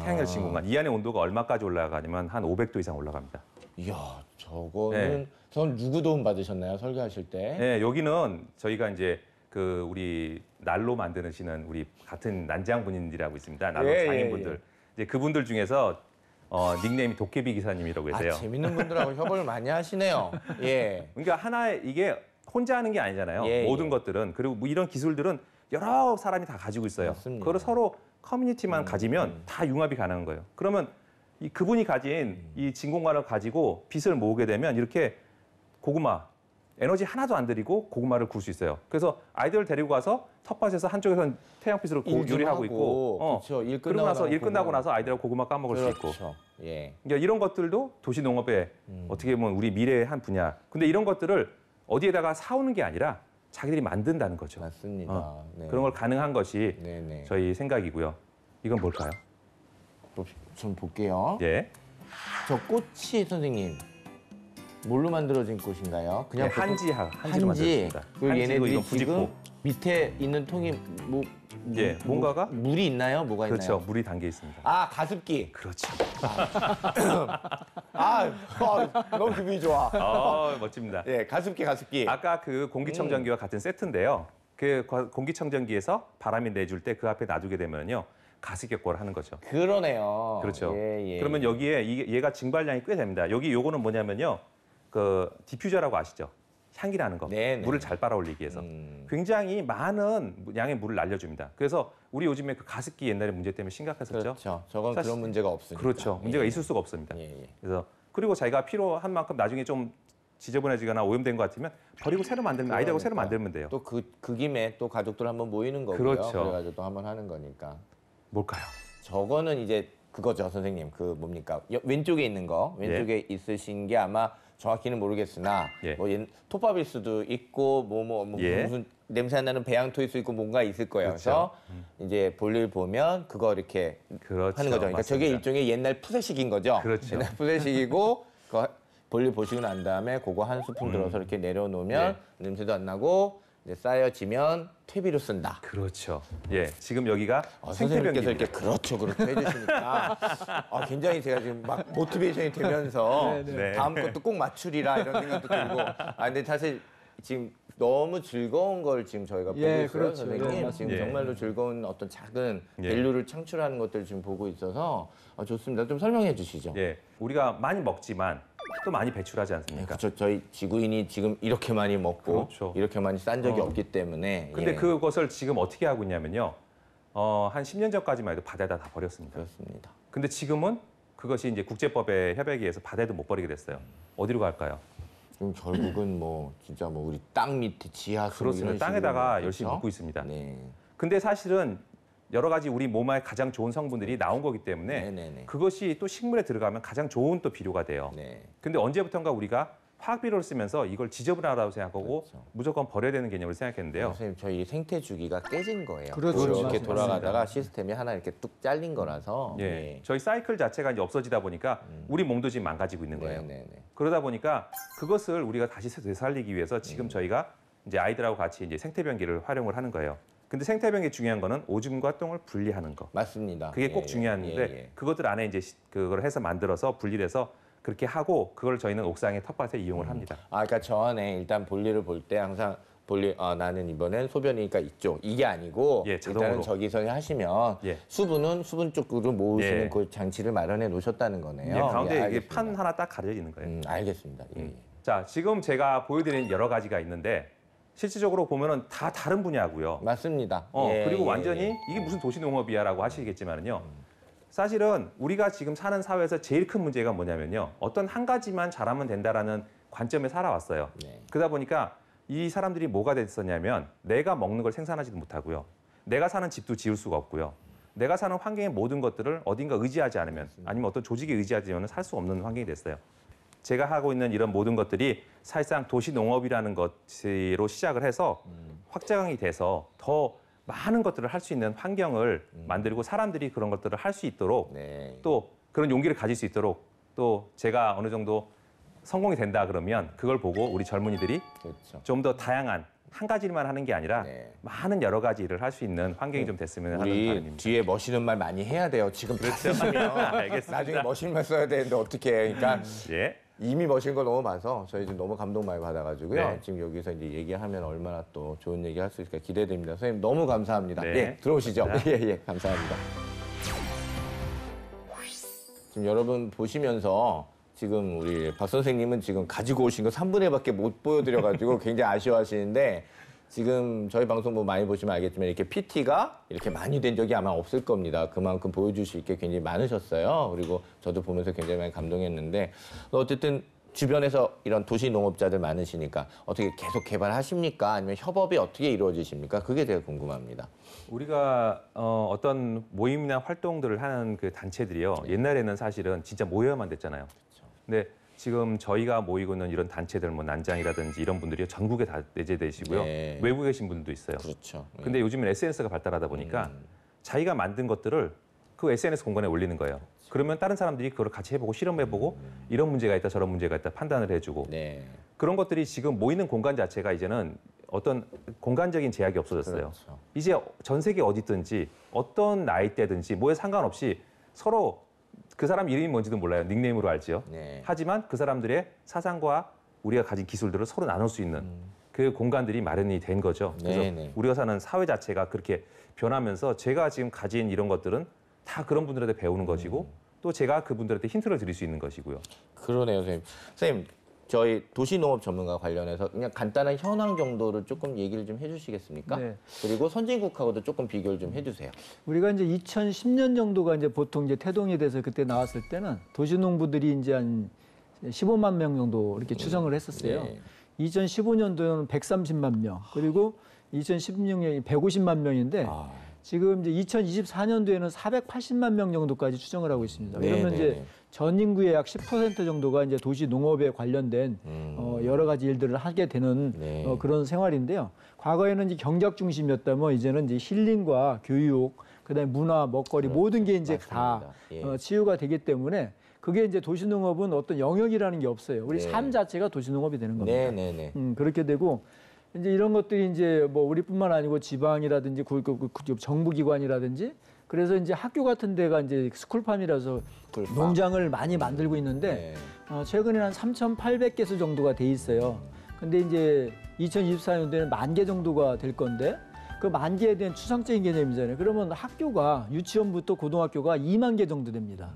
태양열 진공관. 이 안에 온도가 얼마까지 올라가냐면 한 500도 이상 올라갑니다. 이야, 저거는 전 누구 도움 받으셨나요? 설계하실 때? 네, 여기는 저희가 이제 그 우리 난로 만드시는 우리 같은 난장 분인들이라고 있습니다. 난로 장인분들. 이제 그분들 중에서 닉네임이 도깨비 기사님이라고 해서요. 재밌는 분들하고 협업을 많이 하시네요. 예. 그러니까 하나의 이게 혼자 하는 게 아니잖아요. 모든 것들은. 그리고 뭐 이런 기술들은 여러 사람이 다 가지고 있어요. 맞습니다. 그걸 서로 커뮤니티만 가지면 다 융합이 가능한 거예요. 그러면 그분이 가진 이 진공관을 가지고 빛을 모으게 되면 이렇게 고구마 에너지 하나도 안 들이고 고구마를 구울 수 있어요. 그래서 아이들을 데리고 가서 텃밭에서 한쪽에서는 태양빛으로 요리하고 있고, 그렇죠. 그러고 나서 일 끝나고 나서 아이들하고 고구마 까먹을 수 있고. 그렇죠. 예. 그러니까 이런 것들도 도시 농업의 어떻게 보면 우리 미래의 한 분야. 근데 이런 것들을 어디에다가 사오는 게 아니라 자기들이 만든다는 거죠. 맞습니다. 네. 그런 걸 가능한 것이 네네. 저희 생각이고요. 이건 뭘까요? 좀 볼게요. 예. 저 꽃이 선생님 뭘로 만들어진 꽃인가요? 그냥 네, 한지로 한지. 만들었습니다. 그리고 한지고 얘네들이 이건 지금 부직포. 밑에 있는 통이 예, 뭔가가? 물이 있나요? 뭐가 그렇죠. 있나요? 물이 담겨 있습니다. 아, 가습기. 그렇죠. 너무 기분이 좋아. 멋집니다. 예, 가습기. 아까 그 공기청정기와 같은 세트인데요. 그 공기청정기에서 바람이 내줄 때 그 앞에 놔두게 되면요. 가습 격보를 하는 거죠. 그러네요. 그렇죠. 예. 그러면 여기에 얘가 증발량이 꽤 됩니다. 요거는 뭐냐면요. 그 디퓨저라고 아시죠? 향기 나는 거. 네네. 물을 잘 빨아올리기 위해서. 굉장히 많은 양의 물을 날려줍니다. 그래서 우리 요즘에 그 가습기 옛날에 문제 때문에 심각했었죠. 그렇죠. 저건 사실- 그런 문제가 없으니까. 그렇죠. 문제가 있을 수가 없습니다. 예. 그래서 그리고 자기가 필요한 만큼 나중에 좀 지저분해지거나 오염된 것 같으면 버리고 새로 만들면 아이들하고 새로 만들면 돼요. 또 그 김에 또 가족들 한번 모이는 거고요. 그렇죠. 그래가지고 또 한번 하는 거니까. 뭘까요? 저거는 이제 그거죠, 선생님. 그 뭡니까? 왼쪽에 있는 거, 왼쪽에 있으신 게 아마 정확히는 모르겠으나 예. 뭐 톱밥일 수도 있고 예. 무슨 냄새 나는 배양토일 수 있고 뭔가 있을 거예요. 그렇죠. 그래서 이제 볼일 보면 그거 이렇게 그렇죠. 하는 거죠. 그러니까 저게 맞습니다. 일종의 옛날 푸세식인 거죠. 그렇죠. 옛날 푸세식이고 그거 볼일 보시고 난 다음에 그거 한 스푼 들어서 이렇게 내려놓으면 냄새도 안 나고 이제 쌓여지면 퇴비로 쓴다. 그렇죠. 예, 지금 여기가 선생님께서 생태변기입니다. 이렇게 그렇죠 해주시니까 굉장히 제가 지금 막 모티베이션이 되면서 네. 다음 것도 꼭 맞추리라 이런 생각도 들고 근데 사실 지금 너무 즐거운 걸 지금 저희가 보고 예, 있어요, 그렇죠. 선생님. 예, 지금 맞습니다. 정말로 즐거운 어떤 작은 예. 밸류를 창출하는 것들을 지금 보고 있어서 좋습니다. 좀 설명해 주시죠. 예, 우리가 많이 먹지만 또 많이 배출하지 네, 않습니까? 그렇죠. 저희 지구인이 지금 이렇게 많이 먹고 그렇죠. 이렇게 많이 싼 적이 없기 때문에 근데 예, 그것을 지금 어떻게 하고 있냐면요. 한 10년 전까지만 해도 바다에다 다 버렸습니다. 그렇습니다. 근데 지금은 그것이 이제 국제법의 협약에 의해서 바다에도 못 버리게 됐어요. 어디로 갈까요? 지금 결국은 뭐 진짜 뭐 우리 땅 밑에 지하수 그렇습니다. 이런 땅에다가 식으로, 열심히 그렇죠? 묻고 있습니다. 네. 근데 사실은 여러 가지 우리 몸에 가장 좋은 성분들이 나온 거기 때문에 네네네. 그것이 또 식물에 들어가면 가장 좋은 또 비료가 돼요. 네. 근데 언제부턴가 우리가 화학 비료를 쓰면서 이걸 지저분하다고 생각하고 그렇죠. 무조건 버려야 되는 개념으로 생각했는데요. 선생님 저희 생태 주기가 깨진 거예요. 그렇죠. 이렇게 맞습니다. 돌아가다가 시스템이 하나 이렇게 뚝 잘린 거라서. 예, 저희 사이클 자체가 이제 없어지다 보니까 우리 몸도 지금 망가지고 있는 거예요. 네네네. 그러다 보니까 그것을 우리가 다시 되살리기 위해서 지금 저희가 이제 아이들하고 같이 이제 생태변기를 활용을 하는 거예요. 근데 생태변기 중요한 거는 오줌과 똥을 분리하는 거. 맞습니다. 그게 꼭 예, 중요한데 예. 그것들 안에 이제 그걸 해서 만들어서 분리해서 그렇게 하고 그걸 저희는 옥상의 텃밭에 이용을 합니다. 그러니까 저 안에 일단 볼일을 볼 때 항상 볼일 나는 이번엔 소변이니까 이쪽 이게 아니고 예, 자동으로. 일단은 저기서 하시면 예. 수분은 수분 쪽으로 모으시는 예. 그 장치를 마련해 놓으셨다는 거네요. 예, 가운데 이게 알겠습니다. 판 하나 딱 가려져 있는 거예요. 알겠습니다. 예. 자, 지금 제가 보여드린 여러 가지가 있는데 실질적으로 보면은 다 다른 분야고요. 맞습니다. 예, 그리고 예, 완전히 예. 이게 무슨 도시농업이야라고 하시겠지만은요. 사실은 우리가 지금 사는 사회에서 제일 큰 문제가 뭐냐면요. 어떤 한 가지만 잘하면 된다라는 관점에 살아왔어요. 네. 그러다 보니까 이 사람들이 뭐가 됐었냐면 내가 먹는 걸 생산하지도 못하고요. 내가 사는 집도 지을 수가 없고요. 내가 사는 환경의 모든 것들을 어딘가 의지하지 않으면 아니면 어떤 조직에 의지하지 않으면 살 수 없는 환경이 됐어요. 제가 하고 있는 이런 모든 것들이 사실상 도시농업이라는 것으로 시작을 해서 확장이 돼서 더 많은 것들을 할 수 있는 환경을 만들고 사람들이 그런 것들을 할 수 있도록 네. 또 그런 용기를 가질 수 있도록 또 제가 어느 정도 성공이 된다 그러면 그걸 보고 우리 젊은이들이 그렇죠. 좀 더 다양한 한 가지만 하는 게 아니라 네. 많은 여러 가지 일을 할 수 있는 환경이 좀 됐으면 하는 우리 바람입니다. 뒤에 멋있는 말 많이 해야 돼요. 지금 다 쓰시면 알겠습니다. 나중에 멋있는 말 써야 되는데 어떻게 해. 그러니까 예. 이미 멋진 거 너무 많아서 저희 지금 너무 감동 많이 받아가지고요. 네. 지금 여기서 이제 얘기하면 얼마나 또 좋은 얘기 할 수 있을까 기대됩니다. 선생님 너무 감사합니다. 네. 예, 들어오시죠. 감사합니다. 예, 감사합니다. 지금 여러분 보시면서 지금 우리 박 선생님은 지금 가지고 오신 거 3분의 1밖에 못 보여드려가지고 굉장히 아쉬워하시는데 지금 저희 방송 뭐 많이 보시면 알겠지만 이렇게 PT가 이렇게 많이 된 적이 아마 없을 겁니다. 그만큼 보여주실 게 굉장히 많으셨어요. 그리고 저도 보면서 굉장히 많이 감동했는데 어쨌든 주변에서 이런 도시 농업자들 많으시니까 어떻게 계속 개발하십니까? 아니면 협업이 어떻게 이루어지십니까? 그게 되게 궁금합니다. 우리가 어떤 모임이나 활동들을 하는 그 단체들이요. 옛날에는 사실은 진짜 모여야만 됐잖아요. 근데 지금 저희가 모이고 있는 이런 단체들, 뭐 난장이라든지 이런 분들이 전국에 다 내재되시고요. 네. 외국에 계신 분도 있어요. 그렇죠. 근데 요즘은 SNS가 발달하다 보니까 자기가 만든 것들을 그 SNS 공간에 올리는 거예요. 그러면 다른 사람들이 그걸 같이 해보고 실험해보고 이런 문제가 있다 저런 문제가 있다 판단을 해주고 네. 그런 것들이 지금 모이는 공간 자체가 이제는 어떤 공간적인 제약이 없어졌어요. 그렇죠. 이제 전 세계 어디든지 어떤 나이대든지 뭐에 상관없이 서로 그 사람 이름이 뭔지도 몰라요. 닉네임으로 알지요. 네. 하지만 그 사람들의 사상과 우리가 가진 기술들을 서로 나눌 수 있는 그 공간들이 마련이 된 거죠. 그래서 네네. 우리가 사는 사회 자체가 그렇게 변하면서 제가 지금 가진 이런 것들은 다 그런 분들한테 배우는 것이고 또 제가 그분들한테 힌트를 드릴 수 있는 것이고요. 그러네요, 선생님. 선생님, 저희 도시농업 전문가 관련해서 그냥 간단한 현황 정도를 조금 얘기를 좀 해주시겠습니까? 네. 그리고 선진국하고도 조금 비교를 좀 해주세요. 우리가 이제 2010년 정도가 이제 보통 이제 태동이 돼서 그때 나왔을 때는 도시농부들이 이제 한 15만 명 정도 이렇게 추정을 했었어요. 네. 2015년도에는 130만 명, 그리고 2016년이 150만 명인데 아, 지금 이제 2024년도에는 480만 명 정도까지 추정을 하고 있습니다. 네, 그러면 네, 이제 네. 전 인구의 약 10% 정도가 이제 도시 농업에 관련된 여러 가지 일들을 하게 되는 네. 그런 생활인데요. 과거에는 이제 경작 중심이었다면 이제는 이제 힐링과 교육, 그다음에 문화, 먹거리 모든 게 이제 다 맞습니다. 예. 치유가 되기 때문에 그게 이제 도시 농업은 어떤 영역이라는 게 없어요. 우리 네. 삶 자체가 도시 농업이 되는 겁니다. 네, 네, 네. 그렇게 되고 이제 이런 것들이 이제 뭐 우리뿐만 아니고 지방이라든지 정부기관이라든지 그래서 이제 학교 같은 데가 이제 스쿨팜이라서 스쿨팜. 농장을 많이 만들고 있는데 최근에 한 3,800개수 정도가 돼 있어요. 근데 이제 2024년도에는 10,000개 정도가 될 건데 그 10,000개에 대한 추상적인 개념이잖아요. 그러면 학교가 유치원부터 고등학교가 2만 개 정도 됩니다.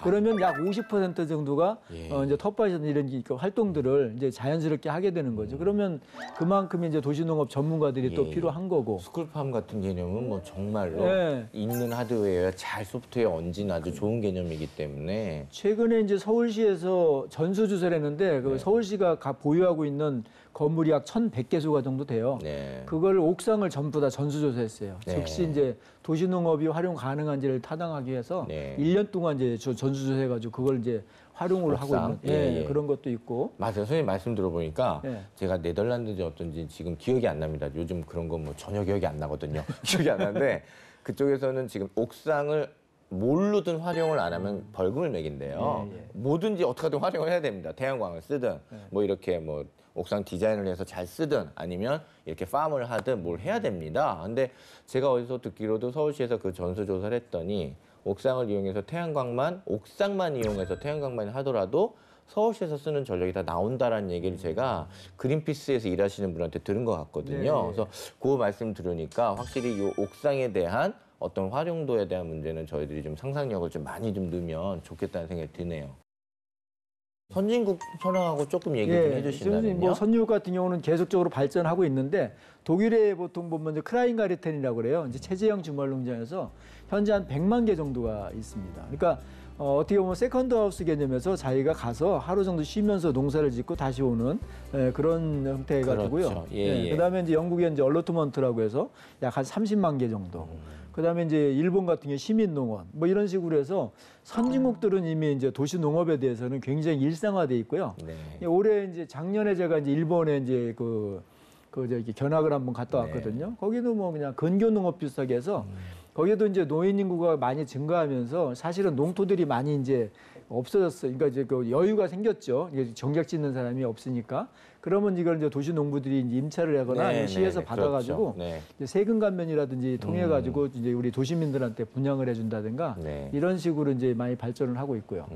그러면 약 50% 정도가 예. 이제 텃밭이나 이런 활동들을 이제 자연스럽게 하게 되는 거죠. 그러면 그만큼 이제 도시농업 전문가들이 또 예. 필요한 거고. 스쿨팜 같은 개념은 뭐 정말로 네. 있는 하드웨어에 잘 소프트웨어 얹은 아주 좋은 개념이기 때문에 최근에 이제 서울시에서 전수조사를 했는데 그 서울시가 보유하고 있는 건물이 약 1,100개소가 정도 돼요. 네. 그걸 옥상을 전부 다 전수조사했어요. 네. 즉시 이제 도시농업이 활용 가능한지를 타당하기 위해서 네. 1년 동안 이제 전수조사해가지고 그걸 이제 활용을 하고 옥상? 있는 예, 예. 그런 것도 있고. 맞아요. 선생님 말씀 들어보니까 네. 제가 네덜란드인지 어떤지 지금 기억이 안 납니다. 요즘 그런 거 뭐 전혀 기억이 안 나거든요. 기억이 안 나는데 그쪽에서는 지금 옥상을 뭘로든 활용을 안 하면 벌금을 매긴대요. 예, 예. 뭐든지 어떻게든 활용을 해야 됩니다. 태양광을 쓰든 뭐 이렇게 뭐 옥상 디자인을 해서 잘 쓰든 아니면 이렇게 팜을 하든 뭘 해야 됩니다. 근데 제가 어디서 듣기로도 서울시에서 그 전수조사를 했더니 옥상을 이용해서 옥상만 이용해서 태양광만 하더라도 서울시에서 쓰는 전력이 다 나온다라는 얘기를 제가 그린피스에서 일하시는 분한테 들은 것 같거든요. 네. 그래서 그 말씀 들으니까 확실히 이 옥상에 대한 어떤 활용도에 대한 문제는 저희들이 좀 상상력을 좀 많이 좀 넣으면 좋겠다는 생각이 드네요. 선진국 현황하고 조금 얘기 좀 해주신다면요. 뭐 선진국 같은 경우는 계속적으로 발전하고 있는데 독일에 보통 보면 이제 크라인가르텐이라고 그래요. 이제 체제형 주말 농장에서 현재 한 100만 개 정도가 있습니다. 그러니까 어떻게 보면 세컨드 하우스 개념에서 자기가 가서 하루 정도 쉬면서 농사를 짓고 다시 오는 그런 형태가 되고요. 그렇죠. 예, 예. 그다음에 이제 영국의 이제 얼로트먼트라고 해서 약 한 30만 개 정도. 그다음에 이제 일본 같은 경우 시민농원 뭐 이런 식으로 해서 선진국들은 이미 이제 도시 농업에 대해서는 굉장히 일상화돼 있고요. 네. 올해 이제 작년에 제가 이제 일본에 이제 저기 견학을 한번 갔다 왔거든요. 거기도 뭐 그냥 근교 농업 비슷하게 해서 거기도 이제 노인 인구가 많이 증가하면서 사실은 농토들이 많이 이제 없어졌어요. 그러니까 이제 그 여유가 생겼죠. 이게 정작 짓는 사람이 없으니까. 그러면 이걸 이제 도시 농부들이 이제 임차를 하거나 아니면 시에서 받아가지고 그렇죠. 네. 이제 세금 감면이라든지 통해가지고 이제 우리 도시민들한테 분양을 해준다든가 네. 이런 식으로 이제 많이 발전을 하고 있고요.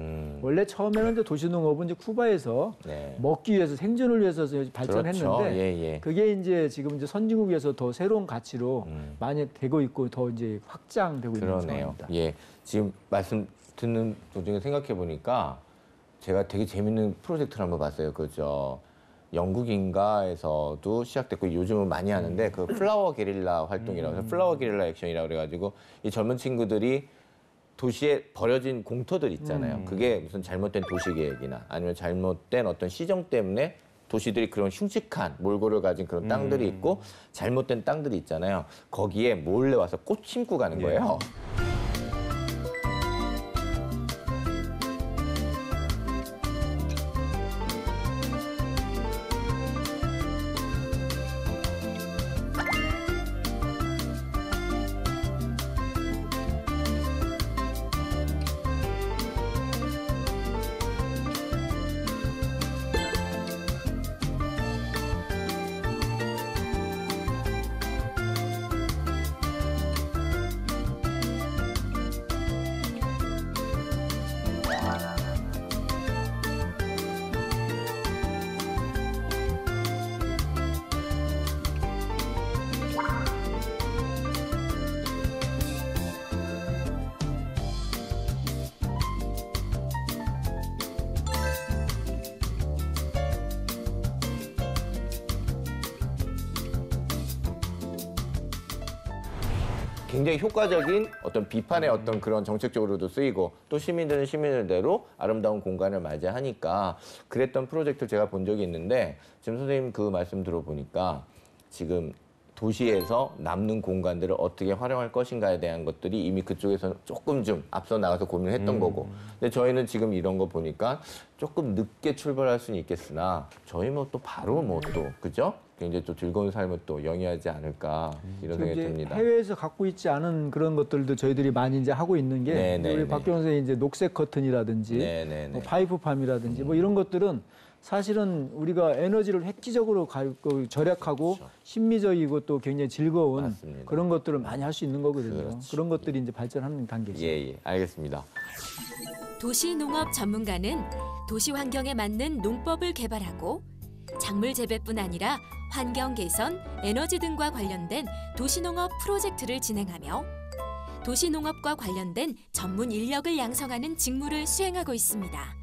원래 처음에는 이제 도시농업은 이제 쿠바에서 네. 먹기 위해서 생존을 위해서 발전했는데 그렇죠. 예, 예. 그게 이제 지금 이제 선진국에서 더 새로운 가치로 많이 되고 있고 더 이제 확장되고 있는 그러네요. 상황입니다. 예, 지금 말씀 듣는 도중에 생각해 보니까 제가 되게 재밌는 프로젝트를 한번 봤어요. 그저 영국인가에서도 시작됐고 요즘은 많이 하는데 그 플라워 게릴라 활동이라고 해서 플라워 게릴라 액션이라고 그래가지고 이 젊은 친구들이 도시에 버려진 공터들 있잖아요. 그게 무슨 잘못된 도시계획이나 아니면 잘못된 어떤 시정 때문에 도시들이 그런 흉측한 몰골을 가진 그런 땅들이 있고 잘못된 땅들이 있잖아요. 거기에 몰래 와서 꽃 심고 가는 거예요. 굉장히 효과적인 어떤 비판의 어떤 그런 정책적으로도 쓰이고 또 시민들은 시민들대로 아름다운 공간을 맞이하니까 그랬던 프로젝트를 제가 본 적이 있는데 지금 선생님 그 말씀 들어보니까 지금 도시에서 남는 공간들을 어떻게 활용할 것인가에 대한 것들이 이미 그쪽에서 조금 좀 앞서 나가서 고민을 했던 거고 근데 저희는 지금 이런 거 보니까 조금 늦게 출발할 수는 있겠으나 저희 뭐 또 바로 뭐 또 그죠? 굉장히 또 즐거운 삶을 또 영위하지 않을까 이런 생각이 듭니다. 해외에서 갖고 있지 않은 그런 것들도 저희들이 많이 이제 하고 있는 게 우리 박경원 선생님 이제 녹색 커튼이라든지 뭐 파이프팜이라든지 뭐 이런 것들은 사실은 우리가 에너지를 획기적으로 절약하고 그렇죠. 심미적이고 또 굉장히 즐거운 맞습니다. 그런 것들을 많이 할 수 있는 거거든요. 그렇지. 그런 것들이 이제 발전하는 단계죠. 예, 알겠습니다. 도시농업 전문가는 도시 환경에 맞는 농법을 개발하고 작물 재배뿐 아니라 환경 개선, 에너지 등과 관련된 도시농업 프로젝트를 진행하며 도시농업과 관련된 전문 인력을 양성하는 직무를 수행하고 있습니다.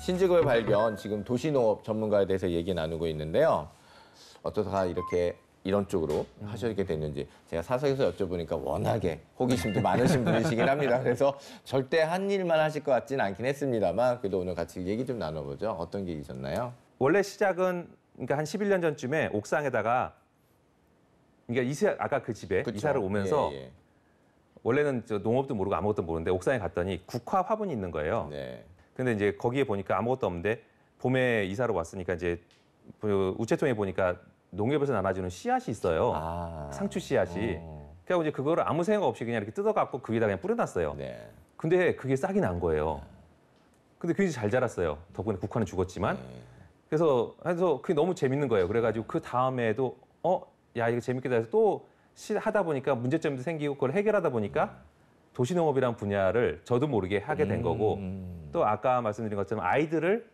신직업의 발견, 지금 도시농업 전문가에 대해서 얘기 나누고 있는데요. 어떠다 이렇게 이런 쪽으로 하시게 됐는지 제가 사석에서 여쭤보니까 워낙에 호기심도 많으신 분이시긴 합니다. 그래서 절대 한 일만 하실 것 같지는 않긴 했습니다만 그래도 오늘 같이 얘기 좀 나눠보죠. 어떤 게 있었나요? 원래 시작은 그러니까 한 11년 전쯤에 옥상에다가 그러니까 아까 그 집에 그쵸? 이사를 오면서 원래는 저 농업도 모르고 아무것도 모르는데 옥상에 갔더니 국화 화분이 있는 거예요. 근데 이제 거기에 보니까 아무것도 없는데 봄에 이사를 왔으니까 이제 그 우체통에 보니까 농협에서 나눠주는 씨앗이 있어요. 상추 씨앗이. 그래서 이제 그거를 아무 생각 없이 그냥 이렇게 뜯어갖고 그 위에다 그냥 뿌려놨어요. 근데 그게 싹이 난 거예요. 근데 굉장히 잘 자랐어요. 덕분에 국화는 죽었지만. 그래서 그게 너무 재밌는 거예요. 그래가지고 그 다음에도 야 이거 재밌겠다 해서 또 하다 보니까 문제점도 생기고 그걸 해결하다 보니까 도시농업이라는 분야를 저도 모르게 하게 된 거고 또 아까 말씀드린 것처럼 아이들을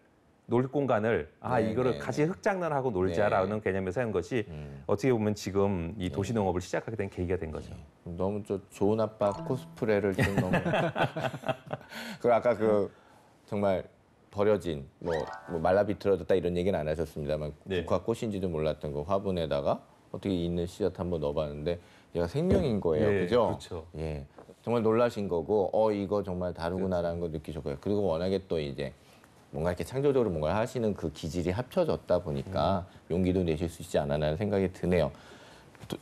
놀 공간을 이거를 같이 흙장난하고 놀자라는 개념에서 한 것이 어떻게 보면 지금 이 도시농업을 시작하게 된 계기가 된 거죠. 너무 좋은 아빠 코스프레를 좀 너무 그리고 아까 그 정말 버려진 뭐 말라 비틀어졌다 이런 얘기는 안 하셨습니다만 국화 꽃인지도 몰랐던 거 화분에다가 어떻게 있는 씨앗 한번 넣어봤는데 얘가 생명인 거예요, 그죠? 그렇죠. 예, 정말 놀라신 거고 이거 정말 다르구나라는 걸 느끼셨고요. 그리고 워낙에 또 이제 뭔가 이렇게 창조적으로 뭔가 하시는 그 기질이 합쳐졌다 보니까 용기도 내실 수 있지 않았나는 생각이 드네요. 또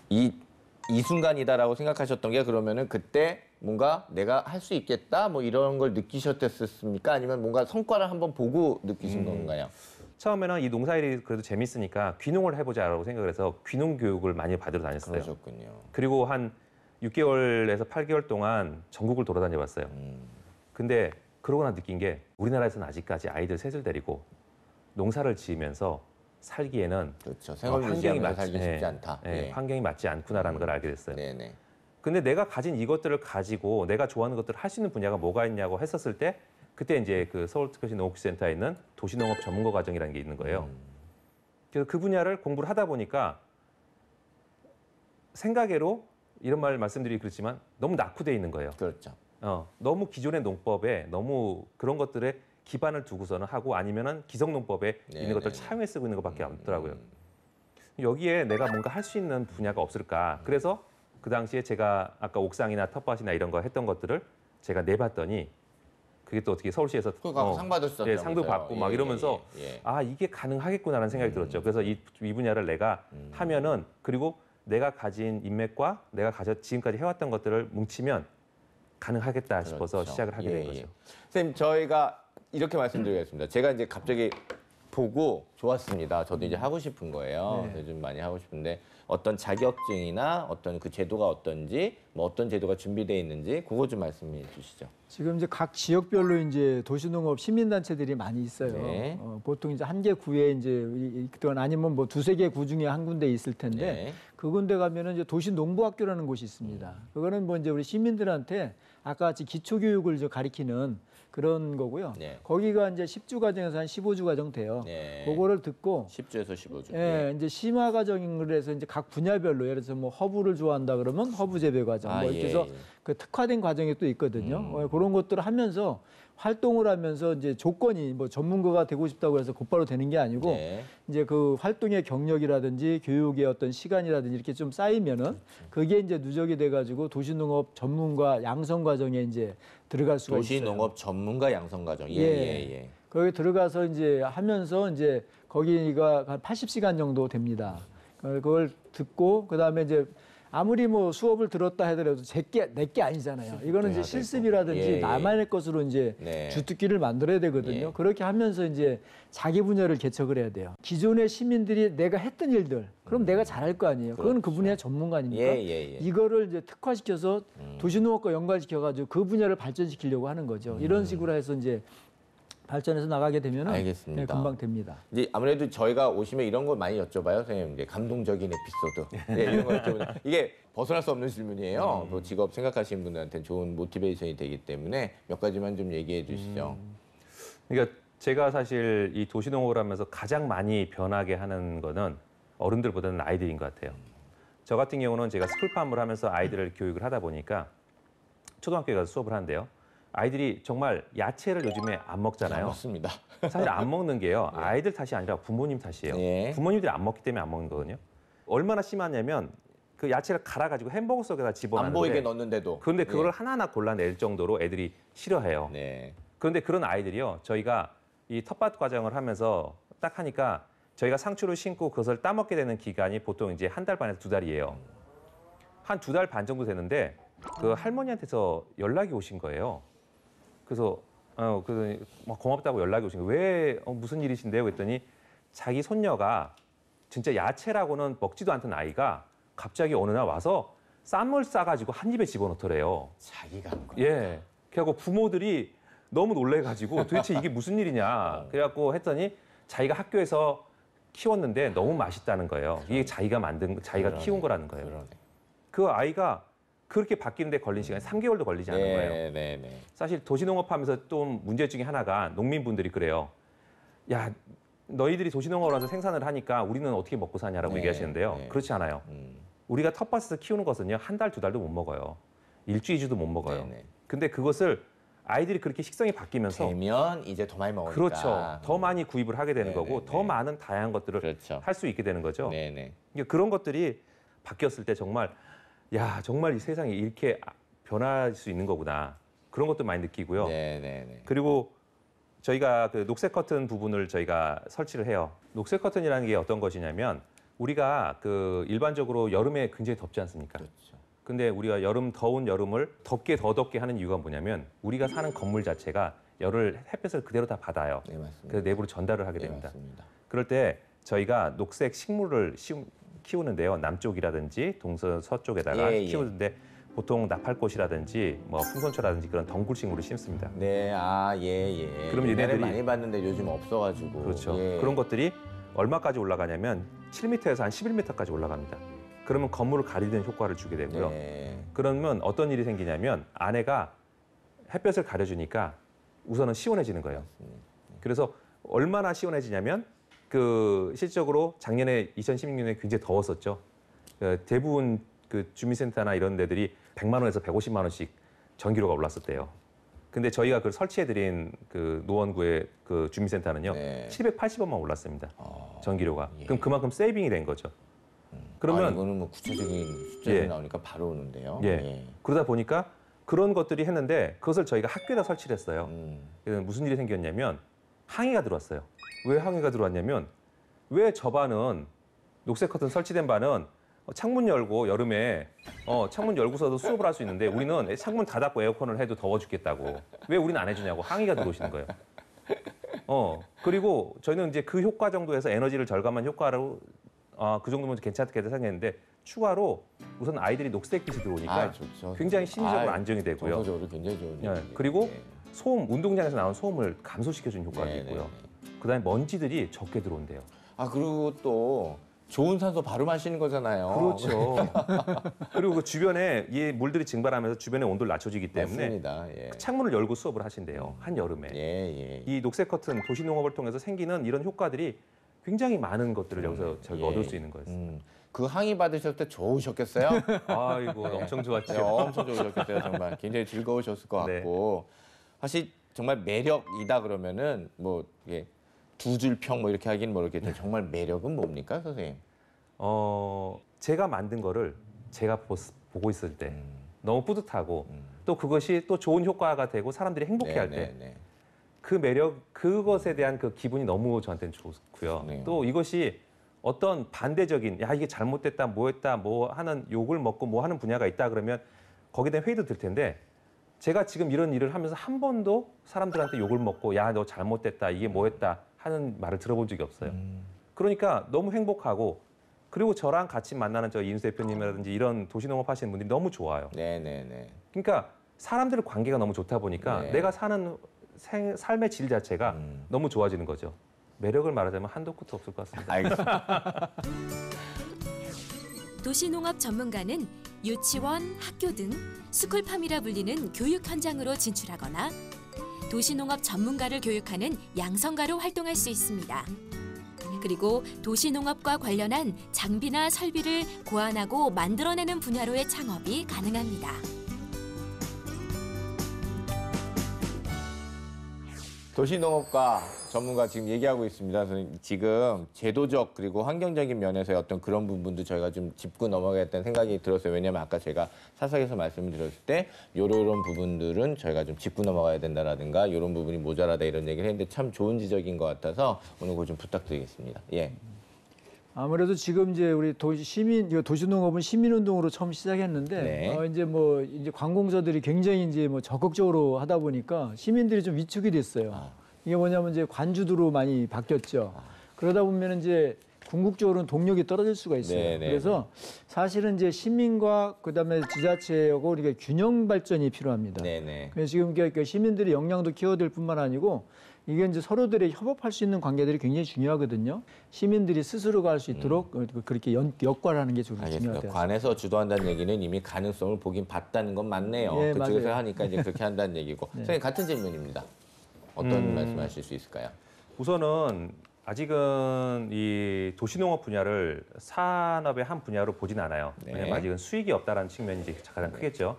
이 순간이다라고 생각하셨던 게 그러면은 그때 뭔가 내가 할 수 있겠다 뭐 이런 걸 느끼셨었습니까? 아니면 뭔가 성과를 한번 보고 느끼신 건가요? 처음에는 이 농사일이 그래도 재밌으니까 귀농을 해보자라고 생각을 해서 귀농 교육을 많이 받으러 다녔어요. 그러셨군요. 그리고 한 6개월에서 8개월 동안 전국을 돌아다녀 봤어요. 근데 그러고 나 느낀 게 우리나라에서는 아직까지 아이들 셋을 데리고 농사를 지으면서 살기에는 그렇죠. 생활 유지하면서 살기 쉽지 않다. 환경이 맞지 않구나라는 걸 알게 됐어요. 근데 내가 가진 이것들을 가지고 내가 좋아하는 것들을 할 수 있는 분야가 뭐가 있냐고 했었을 때 그때 이제 그 서울특별시 농업센터에 있는 도시농업 전문가 과정이라는 게 있는 거예요. 그래서 그 분야를 공부를 하다 보니까 생각외로 이런 말 말씀드리기 그렇지만 너무 낙후돼 있는 거예요. 그렇죠. 너무 기존의 농법에 너무 그런 것들에 기반을 두고서는 하고 아니면은 기성농법에 있는 것들을 차용해 쓰고 있는 것밖에 없더라고요. 여기에 내가 뭔가 할 수 있는 분야가 없을까. 그래서 그 당시에 제가 아까 옥상이나 텃밭이나 이런 거 했던 것들을 제가 내봤더니 그게 또 어떻게 서울시에서 상 받으셨다면서요. 예, 상도 받고 막 이러면서 아 이게 가능하겠구나라는 생각이 들었죠. 그래서 이 분야를 내가 하면은 그리고 내가 가진 인맥과 내가 지금까지 해왔던 것들을 뭉치면 가능하겠다 싶어서 그렇죠. 시작을 하게 된 거죠. 선생님 저희가 이렇게 말씀드리겠습니다. 제가 이제 갑자기 보고 좋았습니다. 저도 이제 하고 싶은 거예요. 요즘 많이 하고 싶은데 어떤 자격증이나 어떤 그 제도가 어떤지 뭐 어떤 제도가 준비되어 있는지 그거 좀 말씀해 주시죠. 지금 이제 각 지역별로 이제 도시농업 시민단체들이 많이 있어요. 네. 보통 이제 한 개 구에 이제 있던 아니면 뭐 두세 개 구 중에 한 군데 있을 텐데 그 군데 가면은 이제 도시농부학교라는 곳이 있습니다. 그거는 뭐 이제 우리 시민들한테 아까 같이 기초교육을 저 가리키는 그런 거고요. 거기가 이제 10주 과정에서 한 15주 과정 돼요. 그거를 듣고 10주에서 15주. 이제 심화 과정을 해서 이제 각 분야별로 예를 들어서 뭐 허브를 좋아한다 그러면 허브 재배 과정 뭐 이렇게 해서 그 특화된 과정이 또 있거든요. 그런 것들을 하면서 활동을 하면서 이제 조건이 뭐 전문가가 되고 싶다고 해서 곧바로 되는 게 아니고 이제 그 활동의 경력이라든지 교육의 어떤 시간이라든지 이렇게 좀 쌓이면은 그게 이제 누적이 돼가지고 도시농업 전문가 양성 과정에 이제 들어갈 수가 있어요. 도시농업 전문가 양성 과정. 거기 들어가서 이제 하면서 이제 거기가 한 80시간 정도 됩니다. 그걸 듣고 그다음에 이제 아무리 뭐 수업을 들었다 하더라도 내게 아니잖아요. 이거는 이제 실습이라든지 나만의 것으로 이제 주특기를 만들어야 되거든요. 그렇게 하면서 이제 자기 분야를 개척을 해야 돼요. 기존의 시민들이 내가 했던 일들, 그럼 내가 잘할 거 아니에요. 그건 그 분야의 전문가 아닙니까? 이거를 이제 특화시켜서 도시농업과 연관시켜가지고 그 분야를 발전시키려고 하는 거죠. 이런 식으로 해서 이제 발전해서 나가게 되면 금방 됩니다. 이제 아무래도 저희가 오시면 이런 거 많이 여쭤봐요, 선생님. 이제 감동적인 에피소드 이런 거 여쭤보면 이게 벗어날 수 없는 질문이에요. 또 직업 생각하시는 분들한테는 좋은 모티베이션이 되기 때문에 몇 가지만 좀 얘기해 주시죠. 그러니까 제가 사실 이 도시농업을 하면서 가장 많이 변하게 하는 거는 어른들보다는 아이들인 것 같아요. 저 같은 경우는 제가 스쿨팜을 하면서 아이들을 교육을 하다 보니까 초등학교에 가서 수업을 하는데요. 아이들이 정말 야채를 요즘에 안 먹잖아요. 맞습니다. 사실 안 먹는 게요. 아이들 탓이 아니라 부모님 탓이에요. 부모님들이 안 먹기 때문에 안 먹는 거거든요. 얼마나 심하냐면 그 야채를 갈아가지고 햄버거 속에다 집어넣는데 안 보이게 넣는데도. 그런데 그걸 하나하나 골라낼 정도로 애들이 싫어해요. 그런데 그런 아이들이요. 저희가 이 텃밭 과정을 하면서 딱 하니까 저희가 상추를 심고 그것을 따먹게 되는 기간이 보통 이제 한 달 반에서 두 달이에요. 한 두 달 반 정도 되는데 그 할머니한테서 연락이 오신 거예요. 그래서 막 고맙다고 연락이 오신 거예요. 왜 무슨 일이신데요? 그랬더니 자기 손녀가 진짜 야채라고는 먹지도 않던 아이가 갑자기 어느 날 와서 쌈을 싸가지고 한 입에 집어넣더래요. 자기가 한 거예요. 그래갖고 부모들이 너무 놀래가지고 도대체 이게 무슨 일이냐. 그래갖고 했더니 자기가 학교에서 키웠는데 너무 맛있다는 거예요. 이게 자기가 키운 거라는 거예요. 그 아이가 그렇게 바뀌는데 걸린 시간이 3개월도 걸리지 않은 거예요. 사실 도시농업하면서 또 문제 중에 하나가 농민분들이 그래요. 야, 너희들이 도시농업을 하면서 생산을 하니까 우리는 어떻게 먹고 사냐라고 얘기하시는데요. 그렇지 않아요. 우리가 텃밭에서 키우는 것은요. 한 달, 두 달도 못 먹어요. 일주, 이주도 못 먹어요. 근데 그것을 아이들이 그렇게 식성이 바뀌면서 되면 이제 더 많이 먹으니까. 그렇죠. 더 많이 구입을 하게 되는 거고 더 많은 다양한 것들을 할 수 있게 되는 거죠. 그러니까 그런 것들이 바뀌었을 때 정말 정말 이 세상이 이렇게 변할 수 있는 거구나. 그런 것도 많이 느끼고요. 그리고 저희가 그 녹색 커튼 부분을 저희가 설치를 해요. 녹색 커튼이라는 게 어떤 것이냐면 우리가 그 일반적으로 여름에 굉장히 덥지 않습니까? 근데 우리가 더운 여름을 더 덥게 하는 이유가 뭐냐면 우리가 사는 건물 자체가 햇볕을 그대로 다 받아요. 그래서 내부로 전달을 하게 됩니다. 그럴 때 저희가 녹색 식물을 키우는데요. 남쪽이라든지 동서 서쪽에다가 키우는데 보통 나팔꽃이라든지 뭐 풍선초라든지 그런 덩굴 식물을 심습니다. 그럼 얘네들이 많이 봤는데 요즘 없어가지고. 그렇죠. 그런 것들이 얼마까지 올라가냐면 7m에서 한 11m까지 올라갑니다. 그러면 건물을 가리는 효과를 주게 되고요. 그러면 어떤 일이 생기냐면 안에가 햇볕을 가려주니까 우선은 시원해지는 거예요. 그래서 얼마나 시원해지냐면 실질적으로 작년에 2016년에 굉장히 더웠었죠. 대부분 그 주민센터나 이런 데들이 100만 원에서 150만 원씩 전기료가 올랐었대요. 근데 저희가 그걸 설치해드린 그 노원구의 그 주민센터는요, 780원만 올랐습니다. 전기료가. 그럼 그만큼 세이빙이 된 거죠. 그러면 이거는 뭐 구체적인 숫자가 나오니까 바로 오는데요. 그러다 보니까 그런 것들이 했는데 그것을 저희가 학교에다 설치를 했어요. 그래서 무슨 일이 생겼냐면 항의가 들어왔어요. 왜 항의가 들어왔냐면 왜 저 반은 녹색 커튼 설치된 반은 창문 열고 여름에 창문 열고서도 수업을 할 수 있는데 우리는 창문 닫았고 에어컨을 해도 더워 죽겠다고 왜 우리는 안 해주냐고 항의가 들어오시는 거예요. 그리고 저희는 이제 그 효과 정도에서 에너지를 절감한 효과로 그 정도면 괜찮게 생각했는데 추가로 우선 아이들이 녹색빛이 들어오니까 굉장히 심리적으로 안정이 되고요. 정서적으로 굉장히 좋은. 그리고 소음, 운동장에서 나온 소음을 감소시켜주는 효과도 있고요. 그다음에 먼지들이 적게 들어온대요. 그리고 또 좋은 산소 바로 마시는 거잖아요. 그렇죠. 그리고 그 주변에 이 물들이 증발하면서 주변의 온도를 낮춰주기 때문에 창문을 열고 수업을 하신대요. 한여름에. 이 녹색 커튼 도시농업을 통해서 생기는 이런 효과들이 굉장히 많은 것들을 여기서 저희가 얻을 수 있는 거였습니다. 그 항의 받으셨을 때 좋으셨겠어요? 아이고 엄청 좋았죠. 엄청 좋으셨겠어요. 정말 굉장히 즐거우셨을 것 같고 사실 정말 매력이다 그러면은 뭐 이게 두 줄 평 뭐 이렇게 하긴 모르겠는데 정말 매력은 뭡니까, 선생님? 제가 만든 거를 제가 보고 있을 때 너무 뿌듯하고 또 그것이 또 좋은 효과가 되고 사람들이 행복해할 때 그 매력, 그것에 대한 그 기분이 너무 저한테는 좋고요. 또 이것이 어떤 반대적인 이게 잘못됐다, 뭐했다, 뭐 하는 욕을 먹고 뭐 하는 분야가 있다 그러면 거기에 대한 회의도 들 텐데 제가 지금 이런 일을 하면서 한 번도 사람들한테 욕을 먹고 너 잘못됐다, 이게 뭐했다 하는 말을 들어본 적이 없어요. 그러니까 너무 행복하고 그리고 저랑 같이 만나는 저 이윤수 대표님이라든지 이런 도시농업 하시는 분들이 너무 좋아요. 그러니까 사람들의 관계가 너무 좋다 보니까 내가 사는 삶의 질 자체가 너무 좋아지는 거죠. 매력을 말하자면 한도 끝도 없을 것 같습니다. 알겠습니다. 도시농업 전문가는 유치원, 학교 등 스쿨팜이라 불리는 교육 현장으로 진출하거나 도시농업 전문가를 교육하는 양성가로 활동할 수 있습니다. 그리고 도시농업과 관련한 장비나 설비를 고안하고 만들어내는 분야로의 창업이 가능합니다. 도시농업과 전문가 지금 얘기하고 있습니다. 지금 제도적 그리고 환경적인 면에서의 어떤 그런 부분도 저희가 좀 짚고 넘어가겠다는 생각이 들었어요. 왜냐하면 아까 제가 사석에서 말씀을 드렸을 때 요런 부분들은 저희가 좀 짚고 넘어가야 된다라든가 이런 부분이 모자라다 이런 얘기를 했는데 참 좋은 지적인 것 같아서 오늘 그거 좀 부탁드리겠습니다. 아무래도 지금 이제 우리 도시농업은 시민운동으로 처음 시작했는데 이제 관공서들이 굉장히 이제 적극적으로 하다 보니까 시민들이 좀 위축이 됐어요. 이게 뭐냐면 이제 관주도로 많이 바뀌었죠. 그러다 보면 이제 궁극적으로는 동력이 떨어질 수가 있어요. 그래서 사실은 이제 시민과 그다음에 지자체하고 우리가 균형 발전이 필요합니다. 그래서 지금 시민들의 역량도 키워될 뿐만 아니고 이게 이제 서로들이 협업할 수 있는 관계들이 굉장히 중요하거든요. 시민들이 스스로가 할 수 있도록 그렇게 역할하는 게 중요하다. 관에서 주도한다는 얘기는 이미 가능성을 보긴 봤다는 건 맞네요. 그쪽에서 맞아요. 하니까 이제 그렇게 한다는 얘기고. 선생님 같은 질문입니다. 어떤 말씀하실 수 있을까요? 우선은 아직은 이 도시농업 분야를 산업의 한 분야로 보진 않아요. 왜냐하면 아직은 수익이 없다는 측면이 이제 가장 크겠죠.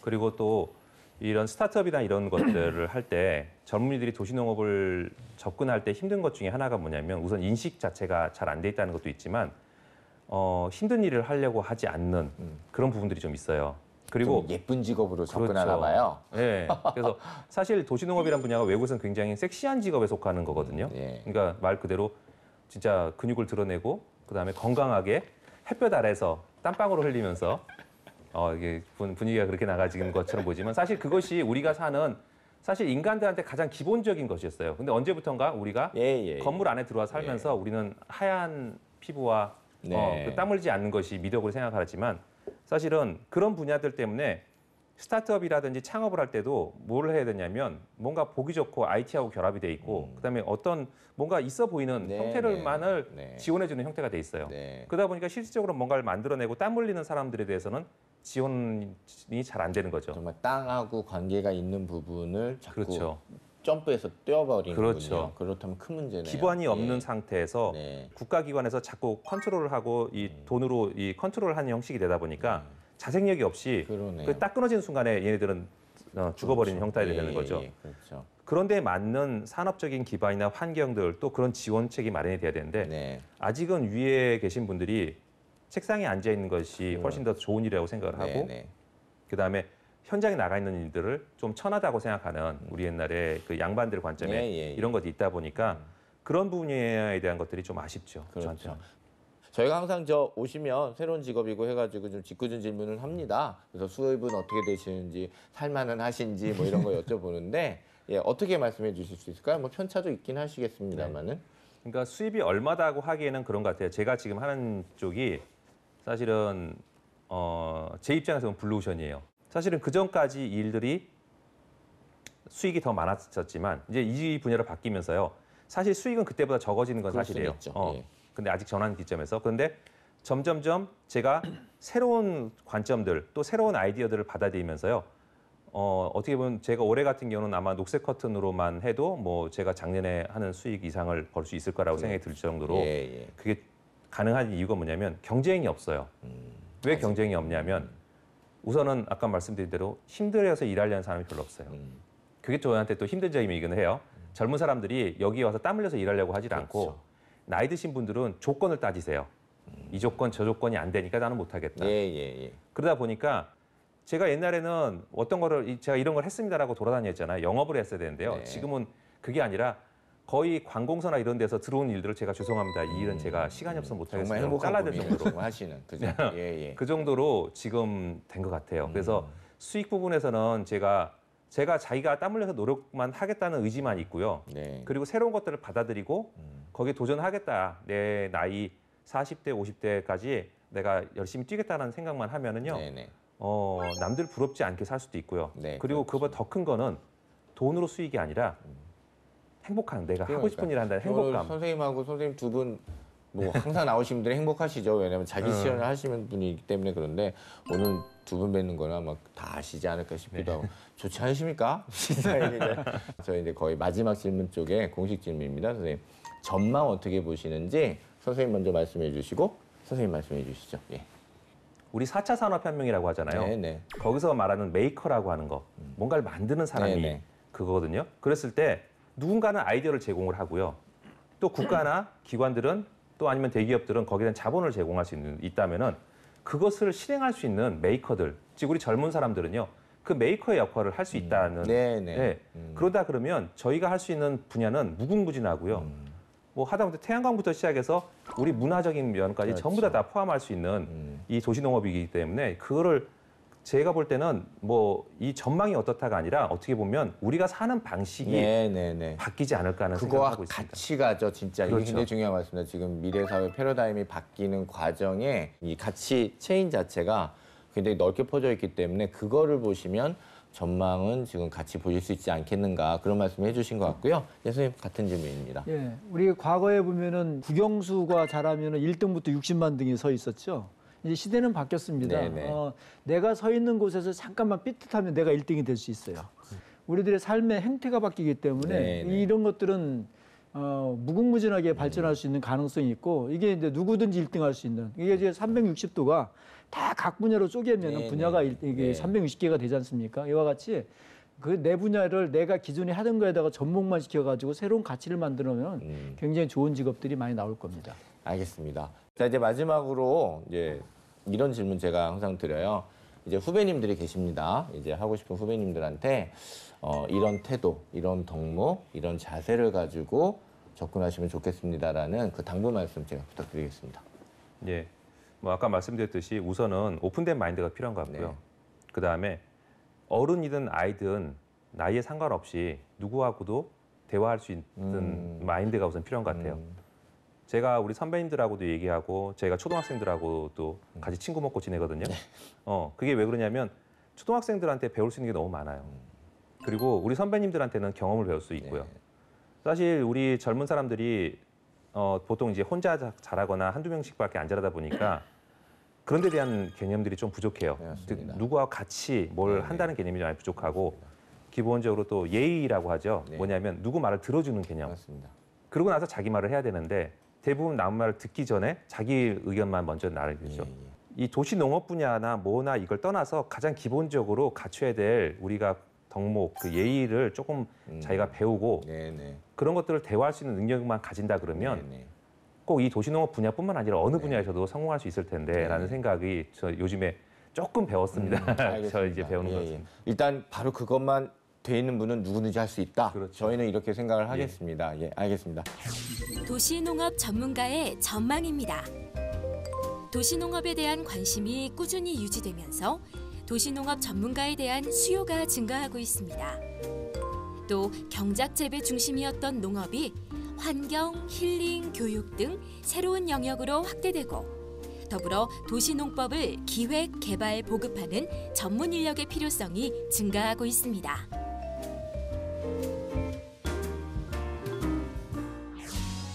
그리고 또 이런 스타트업이나 이런 것들을 할 때 젊은이들이 도시농업을 접근할 때 힘든 것 중에 하나가 뭐냐면 우선 인식 자체가 잘 안 돼 있다는 것도 있지만 힘든 일을 하려고 하지 않는 그런 부분들이 좀 있어요. 그리고 예쁜 직업으로 접근하나 봐요. 그래서 사실 도시농업이라는 분야가 외국에서는 굉장히 섹시한 직업에 속하는 거거든요. 그러니까 말 그대로 진짜 근육을 드러내고 그다음에 건강하게 햇볕 아래서 땀방울을 흘리면서 이게 분위기가 그렇게 나가지는 것처럼 보지만 사실 그것이 우리가 사는 사실 인간들한테 가장 기본적인 것이었어요. 근데 언제부턴가 우리가 건물 안에 들어와 살면서 우리는 하얀 피부와 땀 흘리지 않는 것이 미덕으로 생각하지만 사실은 그런 분야들 때문에 스타트업이라든지 창업을 할 때도 뭘 해야 되냐면 뭔가 보기 좋고 IT하고 결합이 돼 있고 그다음에 어떤 뭔가 있어 보이는 형태를만을 지원해주는 형태가 돼 있어요. 그러다 보니까 실질적으로 뭔가를 만들어내고 땀 흘리는 사람들에 대해서는 지원이 잘 안 되는 거죠. 정말 땅하고 관계가 있는 부분을 자꾸 점프해서 떼어버리는 거군요. 그렇다면 큰 문제네요. 기반이 없는 상태에서 국가기관에서 자꾸 컨트롤을 하고 이 돈으로 이 컨트롤을 하는 형식이 되다 보니까 자생력이 없이 딱 끊어지는 순간에 얘네들은 죽어버리는 형태가 되는 거죠. 그런데 맞는 산업적인 기반이나 환경들 또 그런 지원책이 마련이 돼야 되는데 아직은 위에 계신 분들이 책상에 앉아 있는 것이 훨씬 더 좋은 일이라고 생각을 하고 네네. 그다음에 현장에 나가 있는 일들을 좀 천하다고 생각하는 우리 옛날에 그 양반들 관점에 예. 이런 것이 있다 보니까 그런 부분에 대한 것들이 좀 아쉽죠. 그렇죠. 저한테는. 저희가 항상 오시면 새로운 직업이고 해가지고 좀 짓궂은 질문을 합니다. 그래서 수입은 어떻게 되시는지, 살만은 하신지 뭐 이런 거 여쭤보는데 예, 어떻게 말씀해 주실 수 있을까요? 뭐 편차도 있긴 하시겠습니다만은. 그러니까 수입이 얼마다고 하기에는 그런 것 같아요. 제가 지금 하는 쪽이 사실은 제 입장에서는 블루오션이에요. 사실은 그 전까지 일들이 수익이 더 많았었지만 이제 이 분야로 바뀌면서요. 사실 수익은 그때보다 적어지는 건 그럴 수는 사실이에요. 있죠. 예. 근데 아직 전환 기점에서 그런데 점점점 제가 새로운 관점들 또 새로운 아이디어들을 받아들이면서요. 어떻게 보면 제가 올해 같은 경우는 아마 녹색 커튼으로만 해도 뭐 제가 작년에 하는 수익 이상을 벌 수 있을 거라고 생각이 들 정도로 예. 그게 가능한 이유가 뭐냐면 경쟁이 없어요. 왜 경쟁이 없냐면 우선은 아까 말씀드린 대로 힘들어서 일하려는 사람이 별로 없어요. 그게 저한테 또 힘든 점이긴 해요. 젊은 사람들이 여기 와서 땀 흘려서 일하려고 하질 않고 나이 드신 분들은 조건을 따지세요. 이 조건 저 조건이 안 되니까 나는 못 하겠다. 예. 그러다 보니까 제가 옛날에는 어떤 거를 제가 이런 걸 했습니다라고 돌아다녔잖아요. 영업을 했어야 되는데요. 네. 지금은 그게 아니라 거의 관공서나 이런 데서 들어온 일들을 제가 죄송합니다. 이 일은 제가 시간이 없어서 못 정말 하겠어요. 행복한 잘라야 될 고민을 정도로. 정말 하시는 그죠? 예. 그 정도로 지금 된 것 같아요. 그래서 수익 부분에서는 제가 자기가 땀 흘려서 노력만 하겠다는 의지만 있고요. 네. 그리고 새로운 것들을 받아들이고 거기에 도전하겠다. 내 나이 40대, 50대까지 내가 열심히 뛰겠다는 생각만 하면은요. 네네. 남들 부럽지 않게 살 수도 있고요. 네, 그리고 그렇죠. 그보다 더 큰 거는 돈으로 수익이 아니라 행복한 내가 하고 싶은 일 한다는 오늘 행복감. 선생님하고 선생님 두 분 뭐 항상 나오신 분들이 행복하시죠. 왜냐하면 자기 실현을 하시는 분이기 때문에. 그런데 오늘 두 분 뵙는 거나 막 다 아시지 않을까 싶기도 하고. 좋지 않으십니까? 저희 이제 거의 마지막 질문 쪽에 공식 질문입니다. 선생님 전망 어떻게 보시는지 선생님 먼저 말씀해 주시고 선생님 말씀해 주시죠. 예. 우리 4차 산업혁명이라고 하잖아요. 네네. 거기서 말하는 메이커라고 하는 거, 뭔가를 만드는 사람이 네네. 그거거든요. 그랬을 때 누군가는 아이디어를 제공을 하고요. 또 국가나 기관들은 또 아니면 대기업들은 거기에 대한 자본을 제공할 수 있다면은 그것을 실행할 수 있는 메이커들, 즉 우리 젊은 사람들은요. 그 메이커의 역할을 할 수 있다는. 네네. 네. 그러다 그러면 저희가 할 수 있는 분야는 무궁무진하고요. 뭐 하다못해 태양광부터 시작해서 우리 문화적인 면까지 그렇죠. 전부 다 포함할 수 있는 이 도시농업이기 때문에 그거를 제가 볼 때는 뭐 이 전망이 어떻다가 아니라 어떻게 보면 우리가 사는 방식이 네네네. 바뀌지 않을까 하는 생각을 그거와 하고 있습니다. 같이 가죠, 진짜. 이게 그렇죠. 굉장히 중요한 말씀입니다. 지금 미래 사회 패러다임이 바뀌는 과정에 이 가치 체인 자체가 굉장히 넓게 퍼져 있기 때문에 그거를 보시면 전망은 지금 같이 보실 수 있지 않겠는가 그런 말씀 해주신 것 같고요. 예, 선생님 같은 질문입니다. 예, 우리 과거에 보면은 국영수가 잘하면은 1등부터 60만 등이 서 있었죠. 이제 시대는 바뀌었습니다. 네네. 내가 서 있는 곳에서 잠깐만 삐끗하면 내가 1등이 될 수 있어요. 우리들의 삶의 행태가 바뀌기 때문에 네네. 이런 것들은 무궁무진하게 발전할 수 있는 가능성이 있고 이게 이제 누구든지 1등할 수 있는 이게 이제 360도가 다 각 분야로 쪼개면 네네. 분야가 이게 네. 360개가 되지 않습니까? 이와 같이 그 내 분야를 내가 기존에 하던 거에다가 접목만 시켜가지고 새로운 가치를 만들면 굉장히 좋은 직업들이 많이 나올 겁니다. 알겠습니다. 자, 이제 마지막으로 이제 이런 질문 제가 항상 드려요. 이제 후배님들이 계십니다. 이제 하고 싶은 후배님들한테 이런 태도, 이런 덕목, 이런 자세를 가지고 접근하시면 좋겠습니다라는 그 당부 말씀 제가 부탁드리겠습니다. 예. 뭐 아까 말씀드렸듯이 우선은 오픈된 마인드가 필요한 것 같고요. 네. 그다음에 어른이든 아이든 나이에 상관없이 누구하고도 대화할 수 있는 마인드가 우선 필요한 것 같아요. 제가 우리 선배님들하고도 얘기하고 제가 초등학생들하고도 같이 친구 먹고 지내거든요. 그게 왜 그러냐면 초등학생들한테 배울 수 있는 게 너무 많아요. 그리고 우리 선배님들한테는 경험을 배울 수 있고요. 사실 우리 젊은 사람들이 보통 이제 혼자 잘하거나 한두 명씩밖에 안 잘하다 보니까 그런 데 대한 개념들이 좀 부족해요. 맞습니다. 누구와 같이 뭘 네네. 한다는 개념이 많이 부족하고 기본적으로 또 예의라고 하죠. 네. 뭐냐면 누구 말을 들어주는 개념. 맞습니다. 그러고 나서 자기 말을 해야 되는데 대부분 남 말을 듣기 전에 자기 의견만 먼저 나르죠. 이 도시 농업 분야나 뭐나 이걸 떠나서 가장 기본적으로 갖춰야 될 우리가 덕목, 그 예의를 조금 자기가 배우고 네네. 그런 것들을 대화할 수 있는 능력만 가진다 그러면 네네. 꼭 이 도시농업 분야뿐만 아니라 어느 분야에서도 성공할 수 있을 텐데라는 생각이 저 요즘에 조금 배웠습니다. 저 이제 배우는 것 같습니다. 일단 바로 그것만 돼 있는 분은 누구든지 할 수 있다. 그렇죠. 저희는 이렇게 생각을 하겠습니다. 예, 알겠습니다. 도시농업 전문가의 전망입니다. 도시농업에 대한 관심이 꾸준히 유지되면서 도시농업 전문가에 대한 수요가 증가하고 있습니다. 또 경작 재배 중심이었던 농업이 환경, 힐링, 교육 등 새로운 영역으로 확대되고 더불어 도시농법을 기획, 개발, 보급하는 전문 인력의 필요성이 증가하고 있습니다.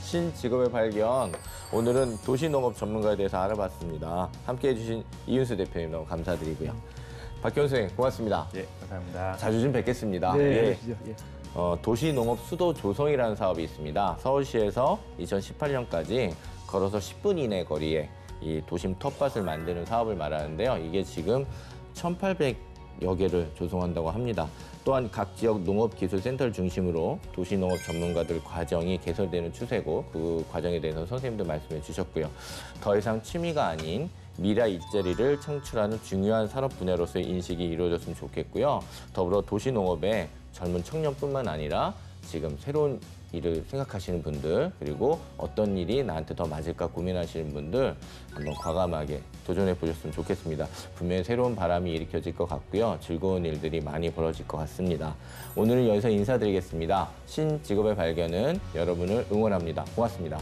신직업의 발견. 오늘은 도시농업 전문가에 대해서 알아봤습니다. 함께해 주신 이윤수 대표님 너무 감사드리고요. 박경수 선생님 고맙습니다. 예, 감사합니다. 자주 좀 뵙겠습니다. 네, 도시농업 수도 조성이라는 사업이 있습니다. 서울시에서 2018년까지 걸어서 10분 이내 거리에 이 도심 텃밭을 만드는 사업을 말하는데요. 이게 지금 1,800여 개를 조성한다고 합니다. 또한 각 지역 농업기술센터를 중심으로 도시농업 전문가들 과정이 개설되는 추세고 그 과정에 대해서 선생님도 말씀해 주셨고요. 더 이상 취미가 아닌 미래 일자리를 창출하는 중요한 산업 분야로서의 인식이 이루어졌으면 좋겠고요. 더불어 도시농업에 젊은 청년뿐만 아니라 지금 새로운 일을 생각하시는 분들 그리고 어떤 일이 나한테 더 맞을까 고민하시는 분들 한번 과감하게 도전해 보셨으면 좋겠습니다. 분명히 새로운 바람이 일으켜질 것 같고요. 즐거운 일들이 많이 벌어질 것 같습니다. 오늘은 여기서 인사드리겠습니다. 신직업의 발견은 여러분을 응원합니다. 고맙습니다.